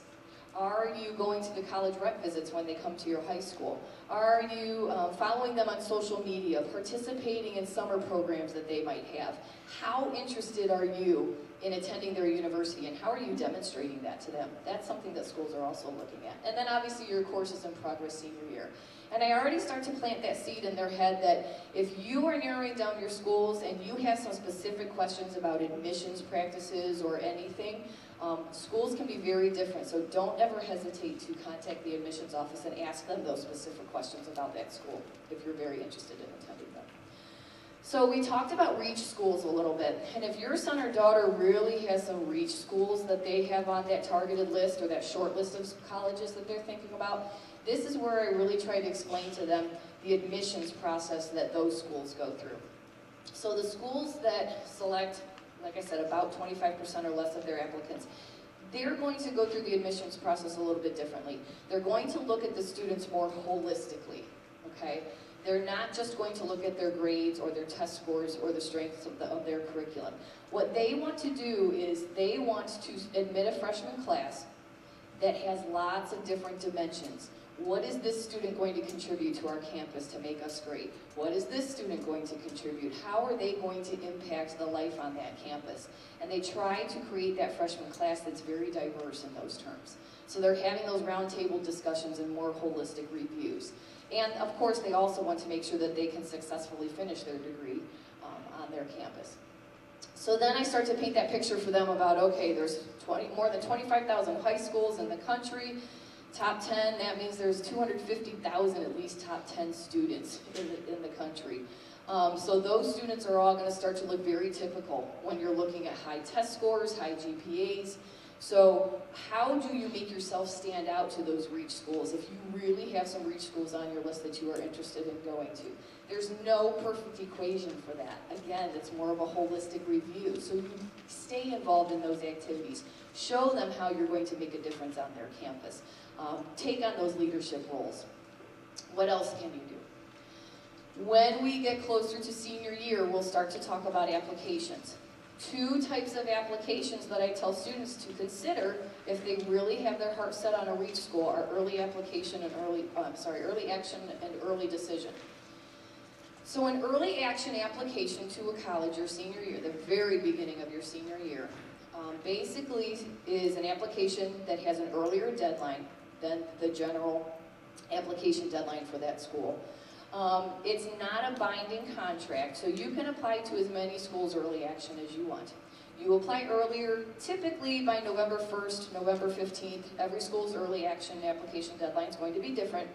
Are you going to the college rep visits when they come to your high school? Are you following them on social media, participating in summer programs that they might have? How interested are you in attending their university, and how are you demonstrating that to them? That's something that schools are also looking at. And then obviously your courses in progress senior year. And I already start to plant that seed in their head that if you are narrowing down your schools and you have some specific questions about admissions practices or anything, schools can be very different, so don't ever hesitate to contact the admissions office and ask them those specific questions about that school if you're very interested in attending them. So we talked about reach schools a little bit, and if your son or daughter really has some reach schools that they have on that targeted list or that short list of colleges that they're thinking about, this is where I really try to explain to them the admissions process that those schools go through. So the schools that select, like I said, about 25% or less of their applicants, they're going to go through the admissions process a little bit differently. They're going to look at the students more holistically, okay? They're not just going to look at their grades or their test scores or the strengths of their curriculum. What they want to do is they want to admit a freshman class that has lots of different dimensions. What is this student going to contribute to our campus to make us great? What is this student going to contribute? How are they going to impact the life on that campus? And they try to create that freshman class that's very diverse in those terms. So they're having those roundtable discussions and more holistic reviews. And of course, they also want to make sure that they can successfully finish their degree on their campus. So then I start to paint that picture for them about, okay, there's more than 25,000 high schools in the country. Top 10, that means there's 250,000 at least top 10 students in the country. So those students are all going to start to look very typical when you're looking at high test scores, high GPAs. So how do you make yourself stand out to those reach schools if you really have some reach schools on your list that you are interested in going to? There's no perfect equation for that. Again, it's more of a holistic review. So you stay involved in those activities. Show them how you're going to make a difference on their campus. Take on those leadership roles. What else can you do? When we get closer to senior year, we'll start to talk about applications. Two types of applications that I tell students to consider if they really have their heart set on a reach school are early application and early action and early decision. So an early action application to a college your senior year, the very beginning of your senior year, basically is an application that has an earlier deadline than the general application deadline for that school. It's not a binding contract, so you can apply to as many schools early action as you want. You apply earlier, typically by November 1st, November 15th. Every school's early action application deadline is going to be different,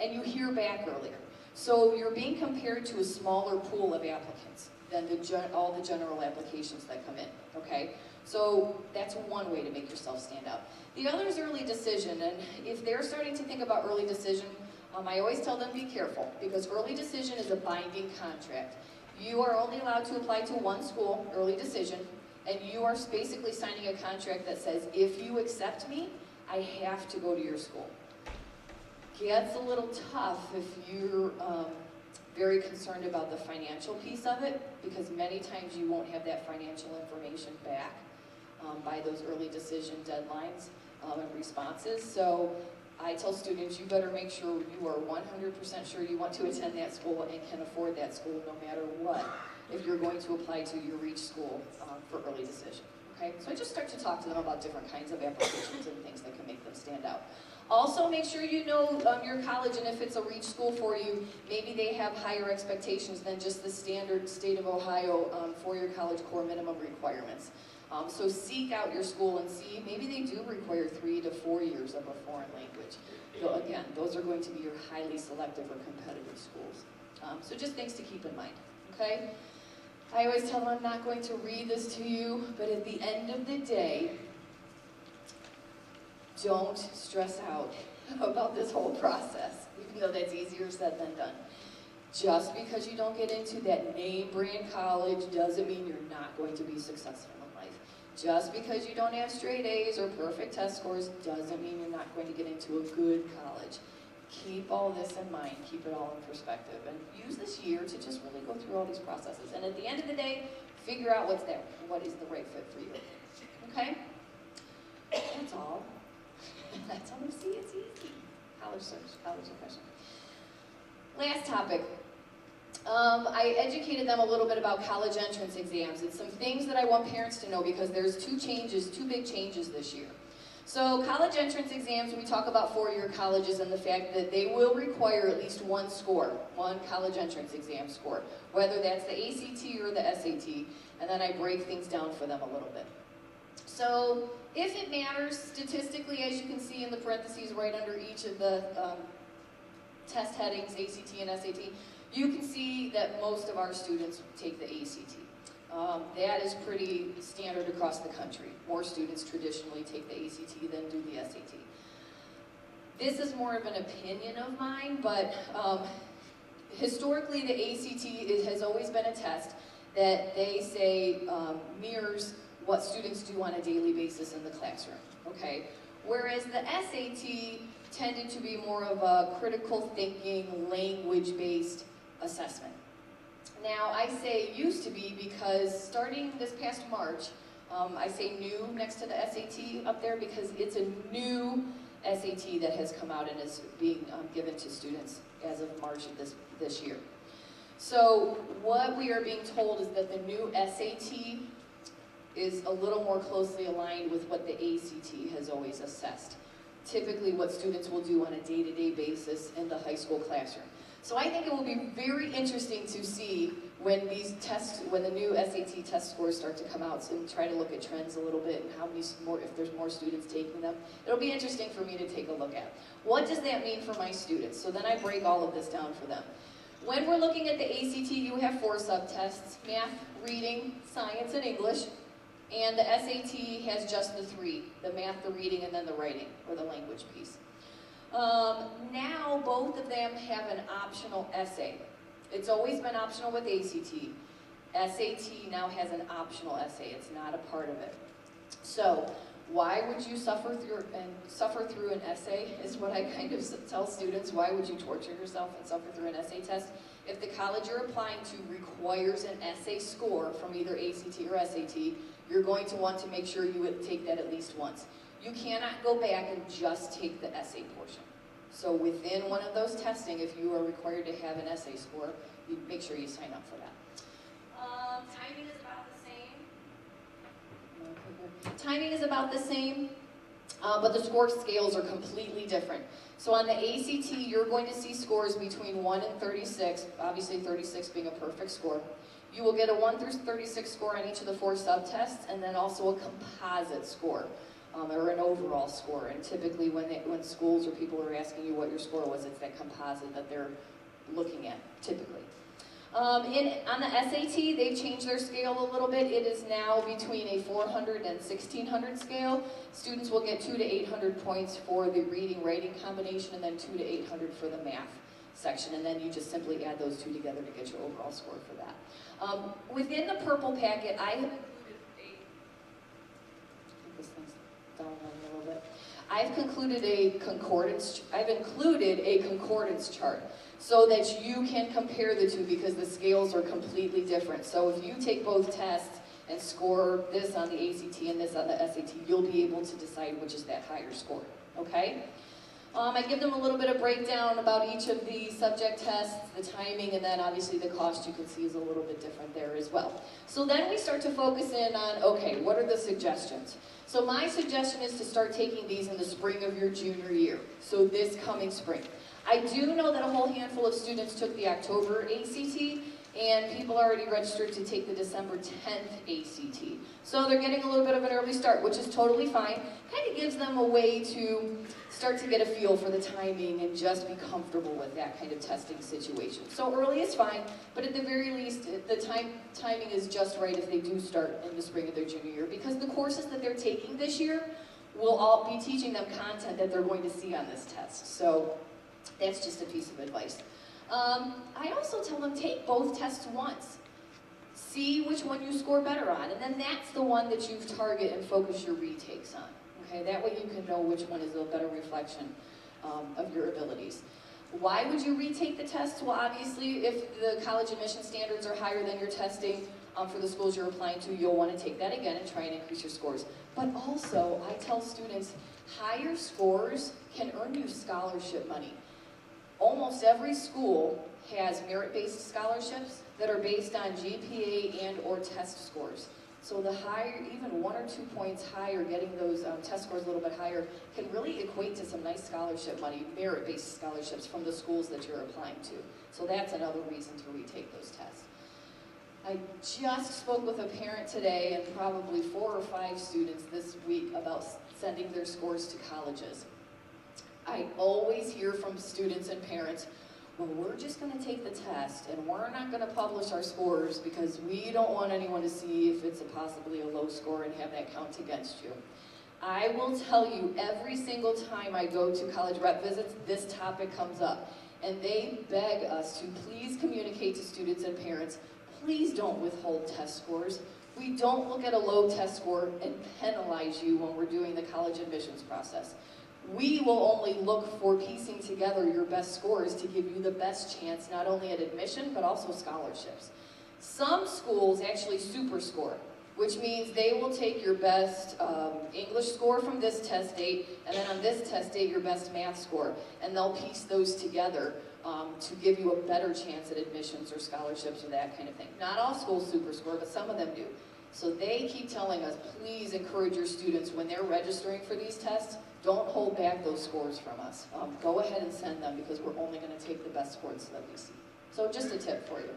and you hear back earlier. So you're being compared to a smaller pool of applicants than all the general applications that come in, okay? So that's one way to make yourself stand out. The other is early decision, and if they're starting to think about early decision, I always tell them be careful, because early decision is a binding contract. You are only allowed to apply to one school, early decision, and you are basically signing a contract that says, if you accept me, I have to go to your school. Gets a little tough if you're very concerned about the financial piece of it, because many times you won't have that financial information back by those early decision deadlines and responses. So I tell students, you better make sure you are 100% sure you want to attend that school and can afford that school no matter what, if you're going to apply to your reach school for early decision. Okay? So I just start to talk to them about different kinds of applications and things that can make them stand out. Also, make sure you know your college, and if it's a reach school for you, maybe they have higher expectations than just the standard state of Ohio four-year college core minimum requirements. So seek out your school and see, maybe they do require 3 to 4 years of a foreign language. So again, those are going to be your highly selective or competitive schools. So just things to keep in mind, okay? I always tell them I'm not going to read this to you, but at the end of the day, don't stress out about this whole process, even though that's easier said than done. Just because you don't get into that name brand college doesn't mean you're not going to be successful in life. Just because you don't have straight A's or perfect test scores doesn't mean you're not going to get into a good college. Keep all this in mind, keep it all in perspective, and use this year to just really go through all these processes. And at the end of the day, figure out what's there, what is the right fit for you. Okay? That's all. That's all you see, it's easy. College search, college impression. Last topic. I educated them a little bit about college entrance exams and some things that I want parents to know because there's two big changes this year. So college entrance exams, we talk about four-year colleges and the fact that they will require at least one score, one college entrance exam score, whether that's the ACT or the SAT, and then I break things down for them a little bit. So if it matters, statistically, as you can see in the parentheses right under each of the test headings, ACT and SAT, you can see that most of our students take the ACT. That is pretty standard across the country. More students traditionally take the ACT than do the SAT. This is more of an opinion of mine, but historically the ACT has always been a test that they say mirrors what students do on a daily basis in the classroom, okay? Whereas the SAT tended to be more of a critical thinking, language-based assessment. Now, I say used to be because starting this past March, I say new next to the SAT up there because it's a new SAT that has come out and is being given to students as of March of this year. So what we are being told is that the new SAT is a little more closely aligned with what the ACT has always assessed. Typically what students will do on a day-to-day basis in the high school classroom. So I think it will be very interesting to see when when the new SAT test scores start to come out and try to look at trends a little bit and how many more, if there's more students taking them. It'll be interesting for me to take a look at. What does that mean for my students? So then I break all of this down for them. When we're looking at the ACT, you have 4 subtests: math, reading, science, and English. And the SAT has just the 3, the math, the reading, and then the writing, or the language piece. Now both of them have an optional essay. It's always been optional with ACT. SAT now has an optional essay. It's not a part of it. So why would you suffer through an essay is what I kind of tell students. Why would you torture yourself and suffer through an essay test? If the college you're applying to requires an essay score from either ACT or SAT, you're going to want to make sure you would take that at least once. You cannot go back and just take the essay portion. So within one of those testing, if you are required to have an essay score, you make sure you sign up for that. Timing is about the same. Timing is about the same, but the score scales are completely different. So on the ACT, you're going to see scores between 1 and 36, obviously 36 being a perfect score. You will get a 1 through 36 score on each of the 4 subtests, and then also a composite score, or an overall score. And typically when schools or people are asking you what your score was, it's that composite that they're looking at, typically. On the SAT, they've changed their scale a little bit. It is now between a 400 and 1600 scale. Students will get 2 to 800 points for the reading-writing combination, and then 2 to 800 for the math section. And then you just simply add those 2 together to get your overall score for that. Within the purple packet, I have included this thing's down a little bit. I've included a concordance chart so that you can compare the two because the scales are completely different. So if you take both tests and score this on the ACT and this on the SAT, you'll be able to decide which is that higher score, okay? I give them a little bit of breakdown about each of the subject tests, the timing, and then obviously the cost you can see is a little bit different there as well. So then we start to focus in on, okay, what are the suggestions? So my suggestion is to start taking these in the spring of your junior year, so this coming spring. I do know that a whole handful of students took the October ACT, and people are already registered to take the December 10th ACT. So they're getting a little bit of an early start, which is totally fine. Kind of gives them a way to start to get a feel for the timing and just be comfortable with that kind of testing situation. So early is fine, but at the very least, the timing is just right if they do start in the spring of their junior year, because the courses that they're taking this year we'll all be teaching them content that they're going to see on this test. So that's just a piece of advice. I also tell them take both tests once. See which one you score better on, and then that's the one that you target and focus your retakes on. Okay, that way you can know which one is a better reflection of your abilities. Why would you retake the test? Well, obviously, if the college admission standards are higher than your testing for the schools you're applying to, you'll want to take that again and try and increase your scores. But also, I tell students, higher scores can earn you scholarship money. Almost every school has merit-based scholarships that are based on GPA and or test scores. So the higher, even 1 or 2 points higher, getting those test scores a little bit higher, can really equate to some nice scholarship money, merit-based scholarships from the schools that you're applying to. So that's another reason to retake those tests. I just spoke with a parent today and probably 4 or 5 students this week about sending their scores to colleges. I always hear from students and parents, well, we're just going to take the test and we're not going to publish our scores because we don't want anyone to see if it's possibly a low score and have that count against you. I will tell you, every single time I go to college rep visits, this topic comes up. And they beg us to please communicate to students and parents, please don't withhold test scores. We don't look at a low test score and penalize you when we're doing the college admissions process. We will only look for piecing together your best scores to give you the best chance not only at admission but also scholarships. Some schools actually super score, which means they will take your best English score from this test date and then on this test date your best math score, and they'll piece those together to give you a better chance at admissions or scholarships or that kind of thing. Not all schools super score, but some of them do. So they keep telling us, please encourage your students when they're registering for these tests, don't hold back those scores from us. Go ahead and send them because we're only going to take the best scores that we see. So just a tip for you.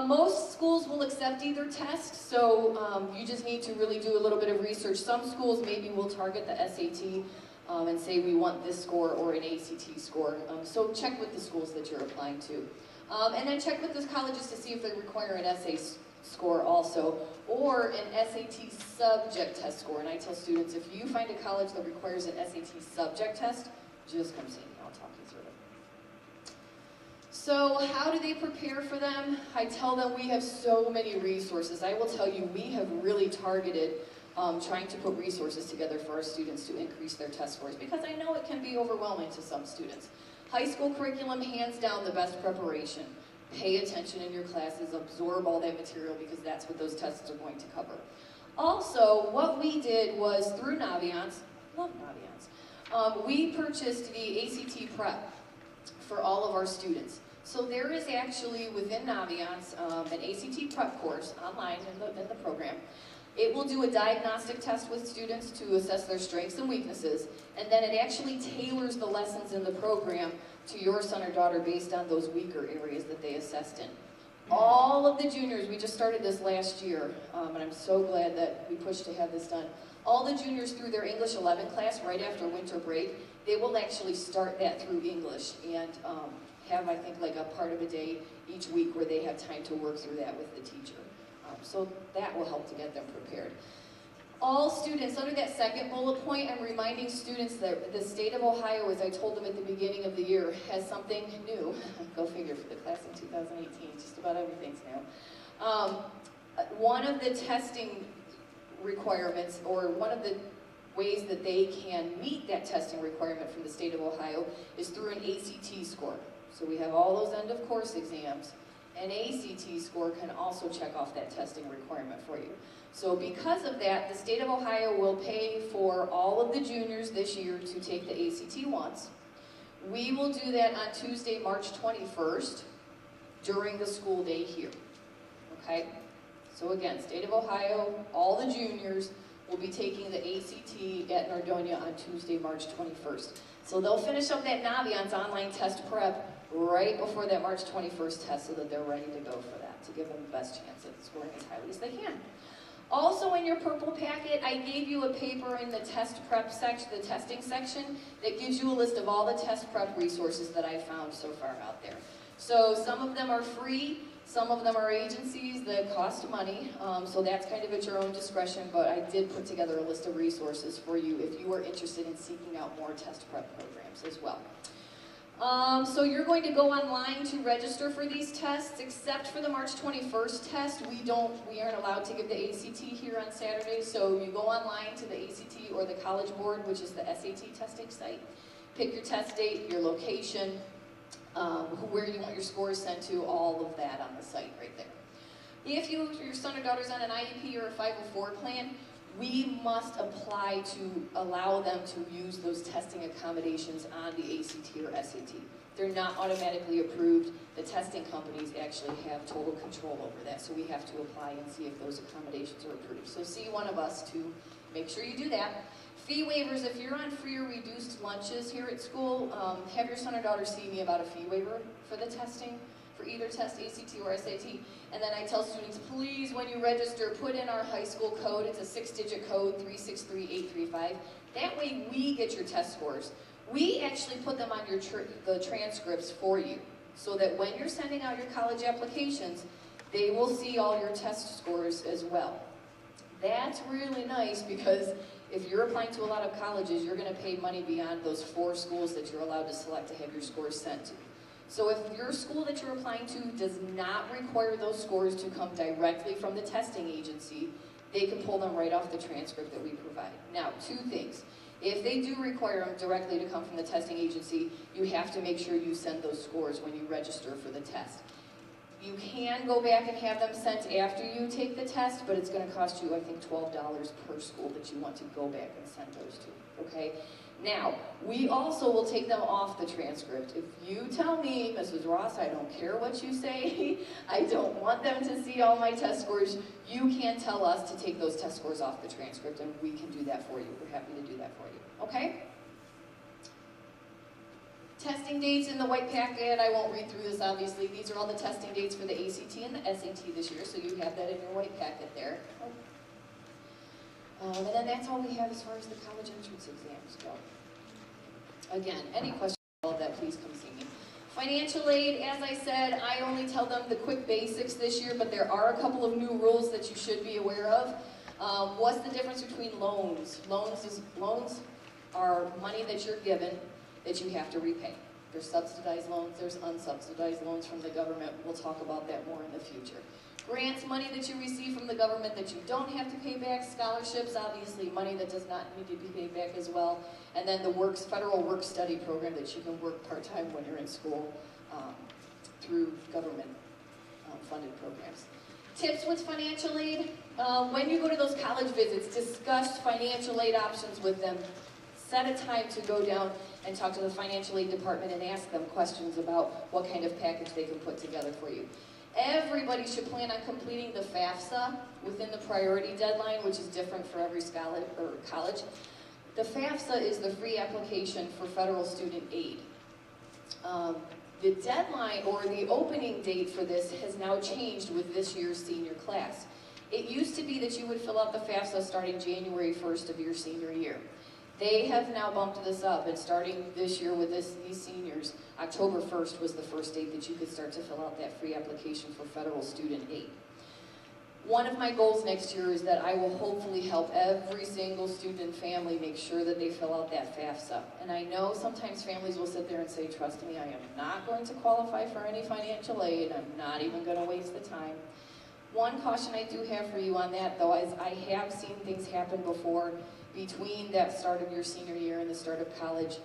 Most schools will accept either test, so you just need to really do a little bit of research. Some schools maybe will target the SAT and say we want this score or an ACT score. So check with the schools that you're applying to. And then check with those colleges to see if they require an essay score also, or an SAT subject test score. And I tell students, if you find a college that requires an SAT subject test, just come see me, I'll talk you through it. So how do they prepare for them? I tell them we have so many resources. I will tell you, we have really targeted trying to put resources together for our students to increase their test scores, because I know it can be overwhelming to some students. High school curriculum, hands down, the best preparation. Pay attention in your classes, absorb all that material because that's what those tests are going to cover. Also, what we did was through Naviance, love Naviance, we purchased the ACT Prep for all of our students. So there is actually within Naviance an ACT Prep course online in the program. It will do a diagnostic test with students to assess their strengths and weaknesses, and then it actually tailors the lessons in the program to your son or daughter based on those weaker areas that they assessed in. All of the juniors, we just started this last year, and I'm so glad that we pushed to have this done. All the juniors through their English 11 class right after winter break, they will actually start that through English and have, I think, like a part of a day each week where they have time to work through that with the teacher. So that will help to get them prepared. All students, under that second bullet point, I'm reminding students that the state of Ohio, as I told them at the beginning of the year, has something new. Go figure, for the class in 2018, just about everything's new. One of the testing requirements, or one of the ways that they can meet that testing requirement from the state of Ohio is through an ACT score. So we have all those end of course exams. An ACT score can also check off that testing requirement for you. So because of that, the state of Ohio will pay for all of the juniors this year to take the ACT once. We will do that on Tuesday, March 21st, during the school day here, okay? So again, state of Ohio, all the juniors will be taking the ACT at Nordonia on Tuesday, March 21st. So they'll finish up that Naviance online test prep right before that March 21st test so that they're ready to go for that, to give them the best chance at scoring as highly as they can. Also in your purple packet, I gave you a paper in the test prep section, the testing section, that gives you a list of all the test prep resources that I found so far out there. So some of them are free, Some of them are agencies that cost money, so that's kind of at your own discretion, but I did put together a list of resources for you if you are interested in seeking out more test prep programs as well. So you're going to go online to register for these tests, except for the March 21st test. We aren't allowed to give the ACT here on Saturday, so you go online to the ACT or the College Board, which is the SAT testing site. Pick your test date, your location, where you want your scores sent to, all of that on the site right there. If your son or daughter's on an IEP or a 504 plan, we must apply to allow them to use those testing accommodations on the ACT or SAT. They're not automatically approved. The testing companies actually have total control over that, so we have to apply and see if those accommodations are approved. So see one of us to make sure you do that. Fee waivers, if you're on free or reduced lunches here at school, have your son or daughter see me about a fee waiver for the testing, for either test, ACT or SAT. And then I tell students, please, when you register, put in our high school code. It's a 6-digit code, 363835. That way we get your test scores. We actually put them on the transcripts for you, so that when you're sending out your college applications, they will see all your test scores as well. That's really nice, because if you're applying to a lot of colleges, you're going to pay money beyond those 4 schools that you're allowed to select to have your scores sent to. So if your school that you're applying to does not require those scores to come directly from the testing agency, they can pull them right off the transcript that we provide. Now, 2 things. If they do require them directly to come from the testing agency, you have to make sure you send those scores when you register for the test. You can go back and have them sent after you take the test, but it's going to cost you, I think, $12 per school that you want to go back and send those to, okay? Now, we also will take them off the transcript. If you tell me, Mrs. Ross, I don't care what you say, I don't want them to see all my test scores, you can tell us to take those test scores off the transcript, and we can do that for you. We're happy to do that for you, okay? Testing dates in the white packet, I won't read through this obviously. These are all the testing dates for the ACT and the SAT this year, so you have that in your white packet there. And then that's all we have as far as the college entrance exams go. Again, any questions about that, please come see me. Financial aid, as I said, I only tell them the quick basics this year, but there are a couple of new rules that you should be aware of. What's the difference between loans? Loans are money that you're given that you have to repay. There's subsidized loans, there's unsubsidized loans from the government. We'll talk about that more in the future. Grants, money that you receive from the government that you don't have to pay back. Scholarships, obviously money that does not need to be paid back as well. And then the federal work-study program that you can work part-time when you're in school through government funded programs. Tips with financial aid, when you go to those college visits, discuss financial aid options with them. Set a time to go down and talk to the financial aid department and ask them questions about what kind of package they can put together for you. Everybody should plan on completing the FAFSA within the priority deadline, which is different for every college. The FAFSA is the free application for federal student aid. The deadline, or the opening date for this, has now changed with this year's senior class. It used to be that you would fill out the FAFSA starting January 1st of your senior year. They have now bumped this up, and starting this year with these seniors, October 1st was the first date that you could start to fill out that free application for federal student aid. One of my goals next year is that I will hopefully help every single student family make sure that they fill out that FAFSA. And I know sometimes families will sit there and say, trust me, I am not going to qualify for any financial aid, I'm not even going to waste the time. One caution I do have for you on that, though, is I have seen things happen before between that start of your senior year and the start of college,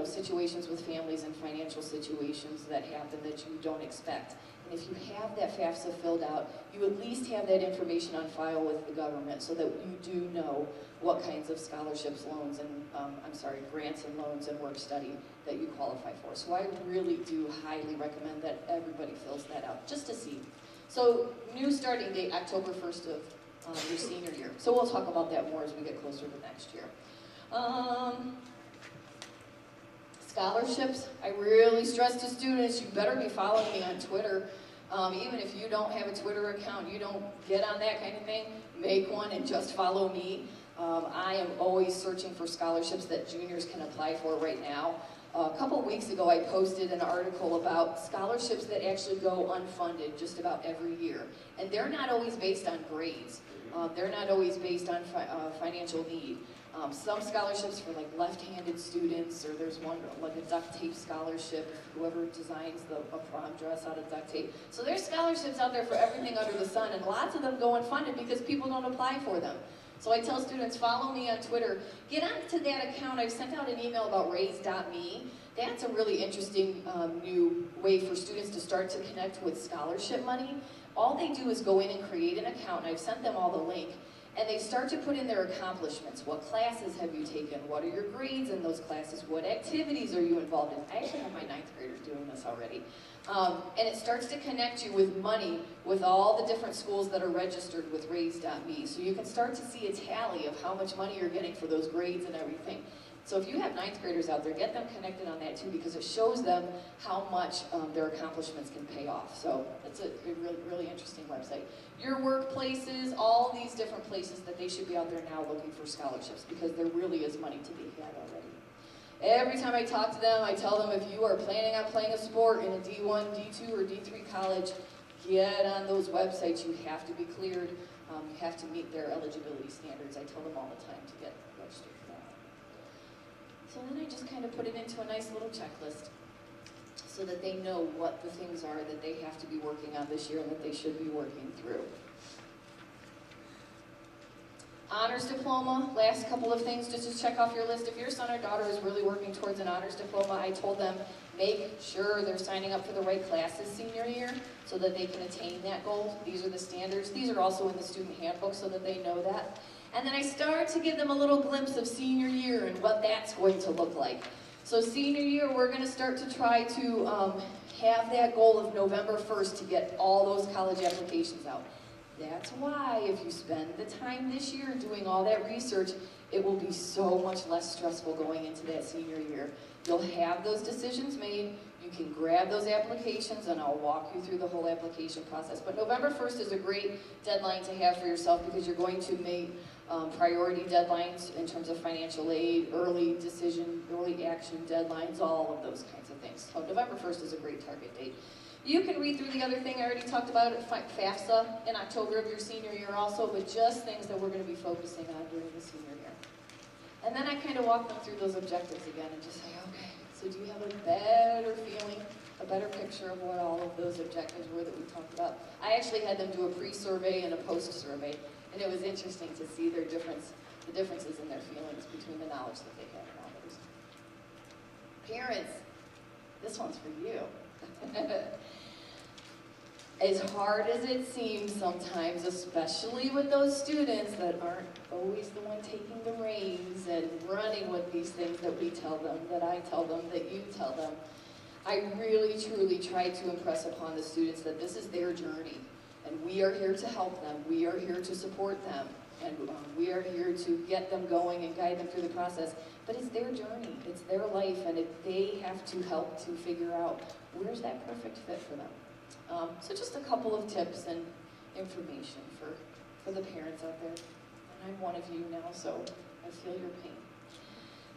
situations with families and financial situations that happen that you don't expect. And if you have that FAFSA filled out, you at least have that information on file with the government so that you do know what kinds of scholarships, loans, and grants and loans and work study that you qualify for. So I really do highly recommend that everybody fills that out, just to see. So new starting date, October 1st of your senior year. So we'll talk about that more as we get closer to next year. Scholarships, I really stress to students, you better be following me on Twitter. Even if you don't have a Twitter account, you don't get on that kind of thing, make one and just follow me. I am always searching for scholarships that juniors can apply for right now. A couple weeks ago, I posted an article about scholarships that actually go unfunded just about every year. And they're not always based on grades. They're not always based on financial need. Some scholarships for like left-handed students, or there's one like a duct tape scholarship, whoever designs a prom dress out of duct tape. So there's scholarships out there for everything under the sun, and lots of them go unfunded because people don't apply for them. So I tell students, follow me on Twitter. Get onto that account. I've sent out an email about raise.me. That's a really interesting new way for students to start to connect with scholarship money. All they do is go in and create an account, and I've sent them all the link. And they start to put in their accomplishments. What classes have you taken? What are your grades in those classes? What activities are you involved in? I actually have my 9th graders doing this already. And it starts to connect you with money with all the different schools that are registered with raise.me. So you can start to see a tally of how much money you're getting for those grades and everything. So if you have 9th graders out there, get them connected on that too, because it shows them how much their accomplishments can pay off. So it's a really, really interesting website. Your workplaces, all these different places that they should be out there now looking for scholarships, because there really is money to be had already. Every time I talk to them, I tell them, if you are planning on playing a sport in a D1, D2, or D3 college, get on those websites. You have to be cleared. You have to meet their eligibility standards. I tell them all the time to get registered for that. So then I just kind of put it into a nice little checklist so that they know what the things are that they have to be working on this year and that they should be working through. Honors diploma, last couple of things just to check off your list. If your son or daughter is really working towards an honors diploma, I told them make sure they're signing up for the right classes senior year so that they can attain that goal. These are the standards. These are also in the student handbook so that they know that. And then I started to give them a little glimpse of senior year and what that's going to look like. So senior year, we're going to start to try to have that goal of November 1st to get all those college applications out. That's why if you spend the time this year doing all that research, it will be so much less stressful going into that senior year. You'll have those decisions made, you can grab those applications, and I'll walk you through the whole application process. But November 1st is a great deadline to have for yourself because you're going to make priority deadlines in terms of financial aid, early decision, early action deadlines, all of those kinds of things. So November 1st is a great target date. You can read through the other thing I already talked about at FAFSA in October of your senior year also, but just things that we're going to be focusing on during the senior year. And then I kind of walk them through those objectives again and just say, okay, so do you have a better feeling, a better picture of what all of those objectives were that we talked about? I actually had them do a pre-survey and a post-survey, and it was interesting to see their the differences in their feelings between the knowledge that they had and all those. Parents, this one's for you. As hard as it seems sometimes, especially with those students that aren't always the one taking the reins and running with these things that we tell them, that I tell them, that you tell them, I really truly try to impress upon the students that this is their journey, and we are here to help them, we are here to support them, and we are here to get them going and guide them through the process. But it's their journey, it's their life, and they have to help to figure out where's that perfect fit for them. So just a couple of tips and information for the parents out there. And I'm one of you now, so I feel your pain.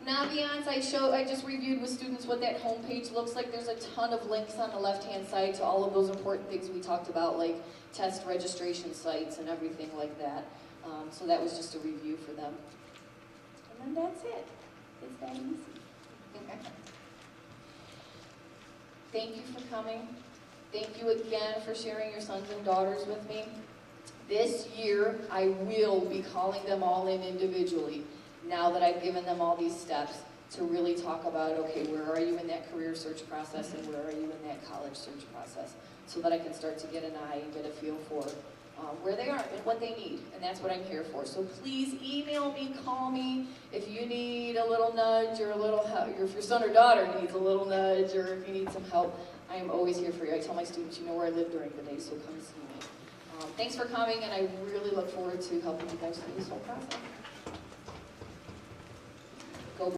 Naviance, I just reviewed with students what that homepage looks like. There's a ton of links on the left-hand side to all of those important things we talked about, like test registration sites and everything like that. So that was just a review for them. And then that's it. It's that easy. Thank you for coming. Thank you again for sharing your sons and daughters with me. This year, I will be calling them all in individually, now that I've given them all these steps, to really talk about, okay, where are you in that career search process and where are you in that college search process, so that I can start to get an eye and get a feel for where they are and what they need, and that's what I'm here for. So please email me, call me, if you need a little nudge or a little help, or if your son or daughter needs a little nudge, or if you need some help, I am always here for you. I tell my students, you know where I live during the day, so come see me. Thanks for coming, and I really look forward to helping you guys through this whole process.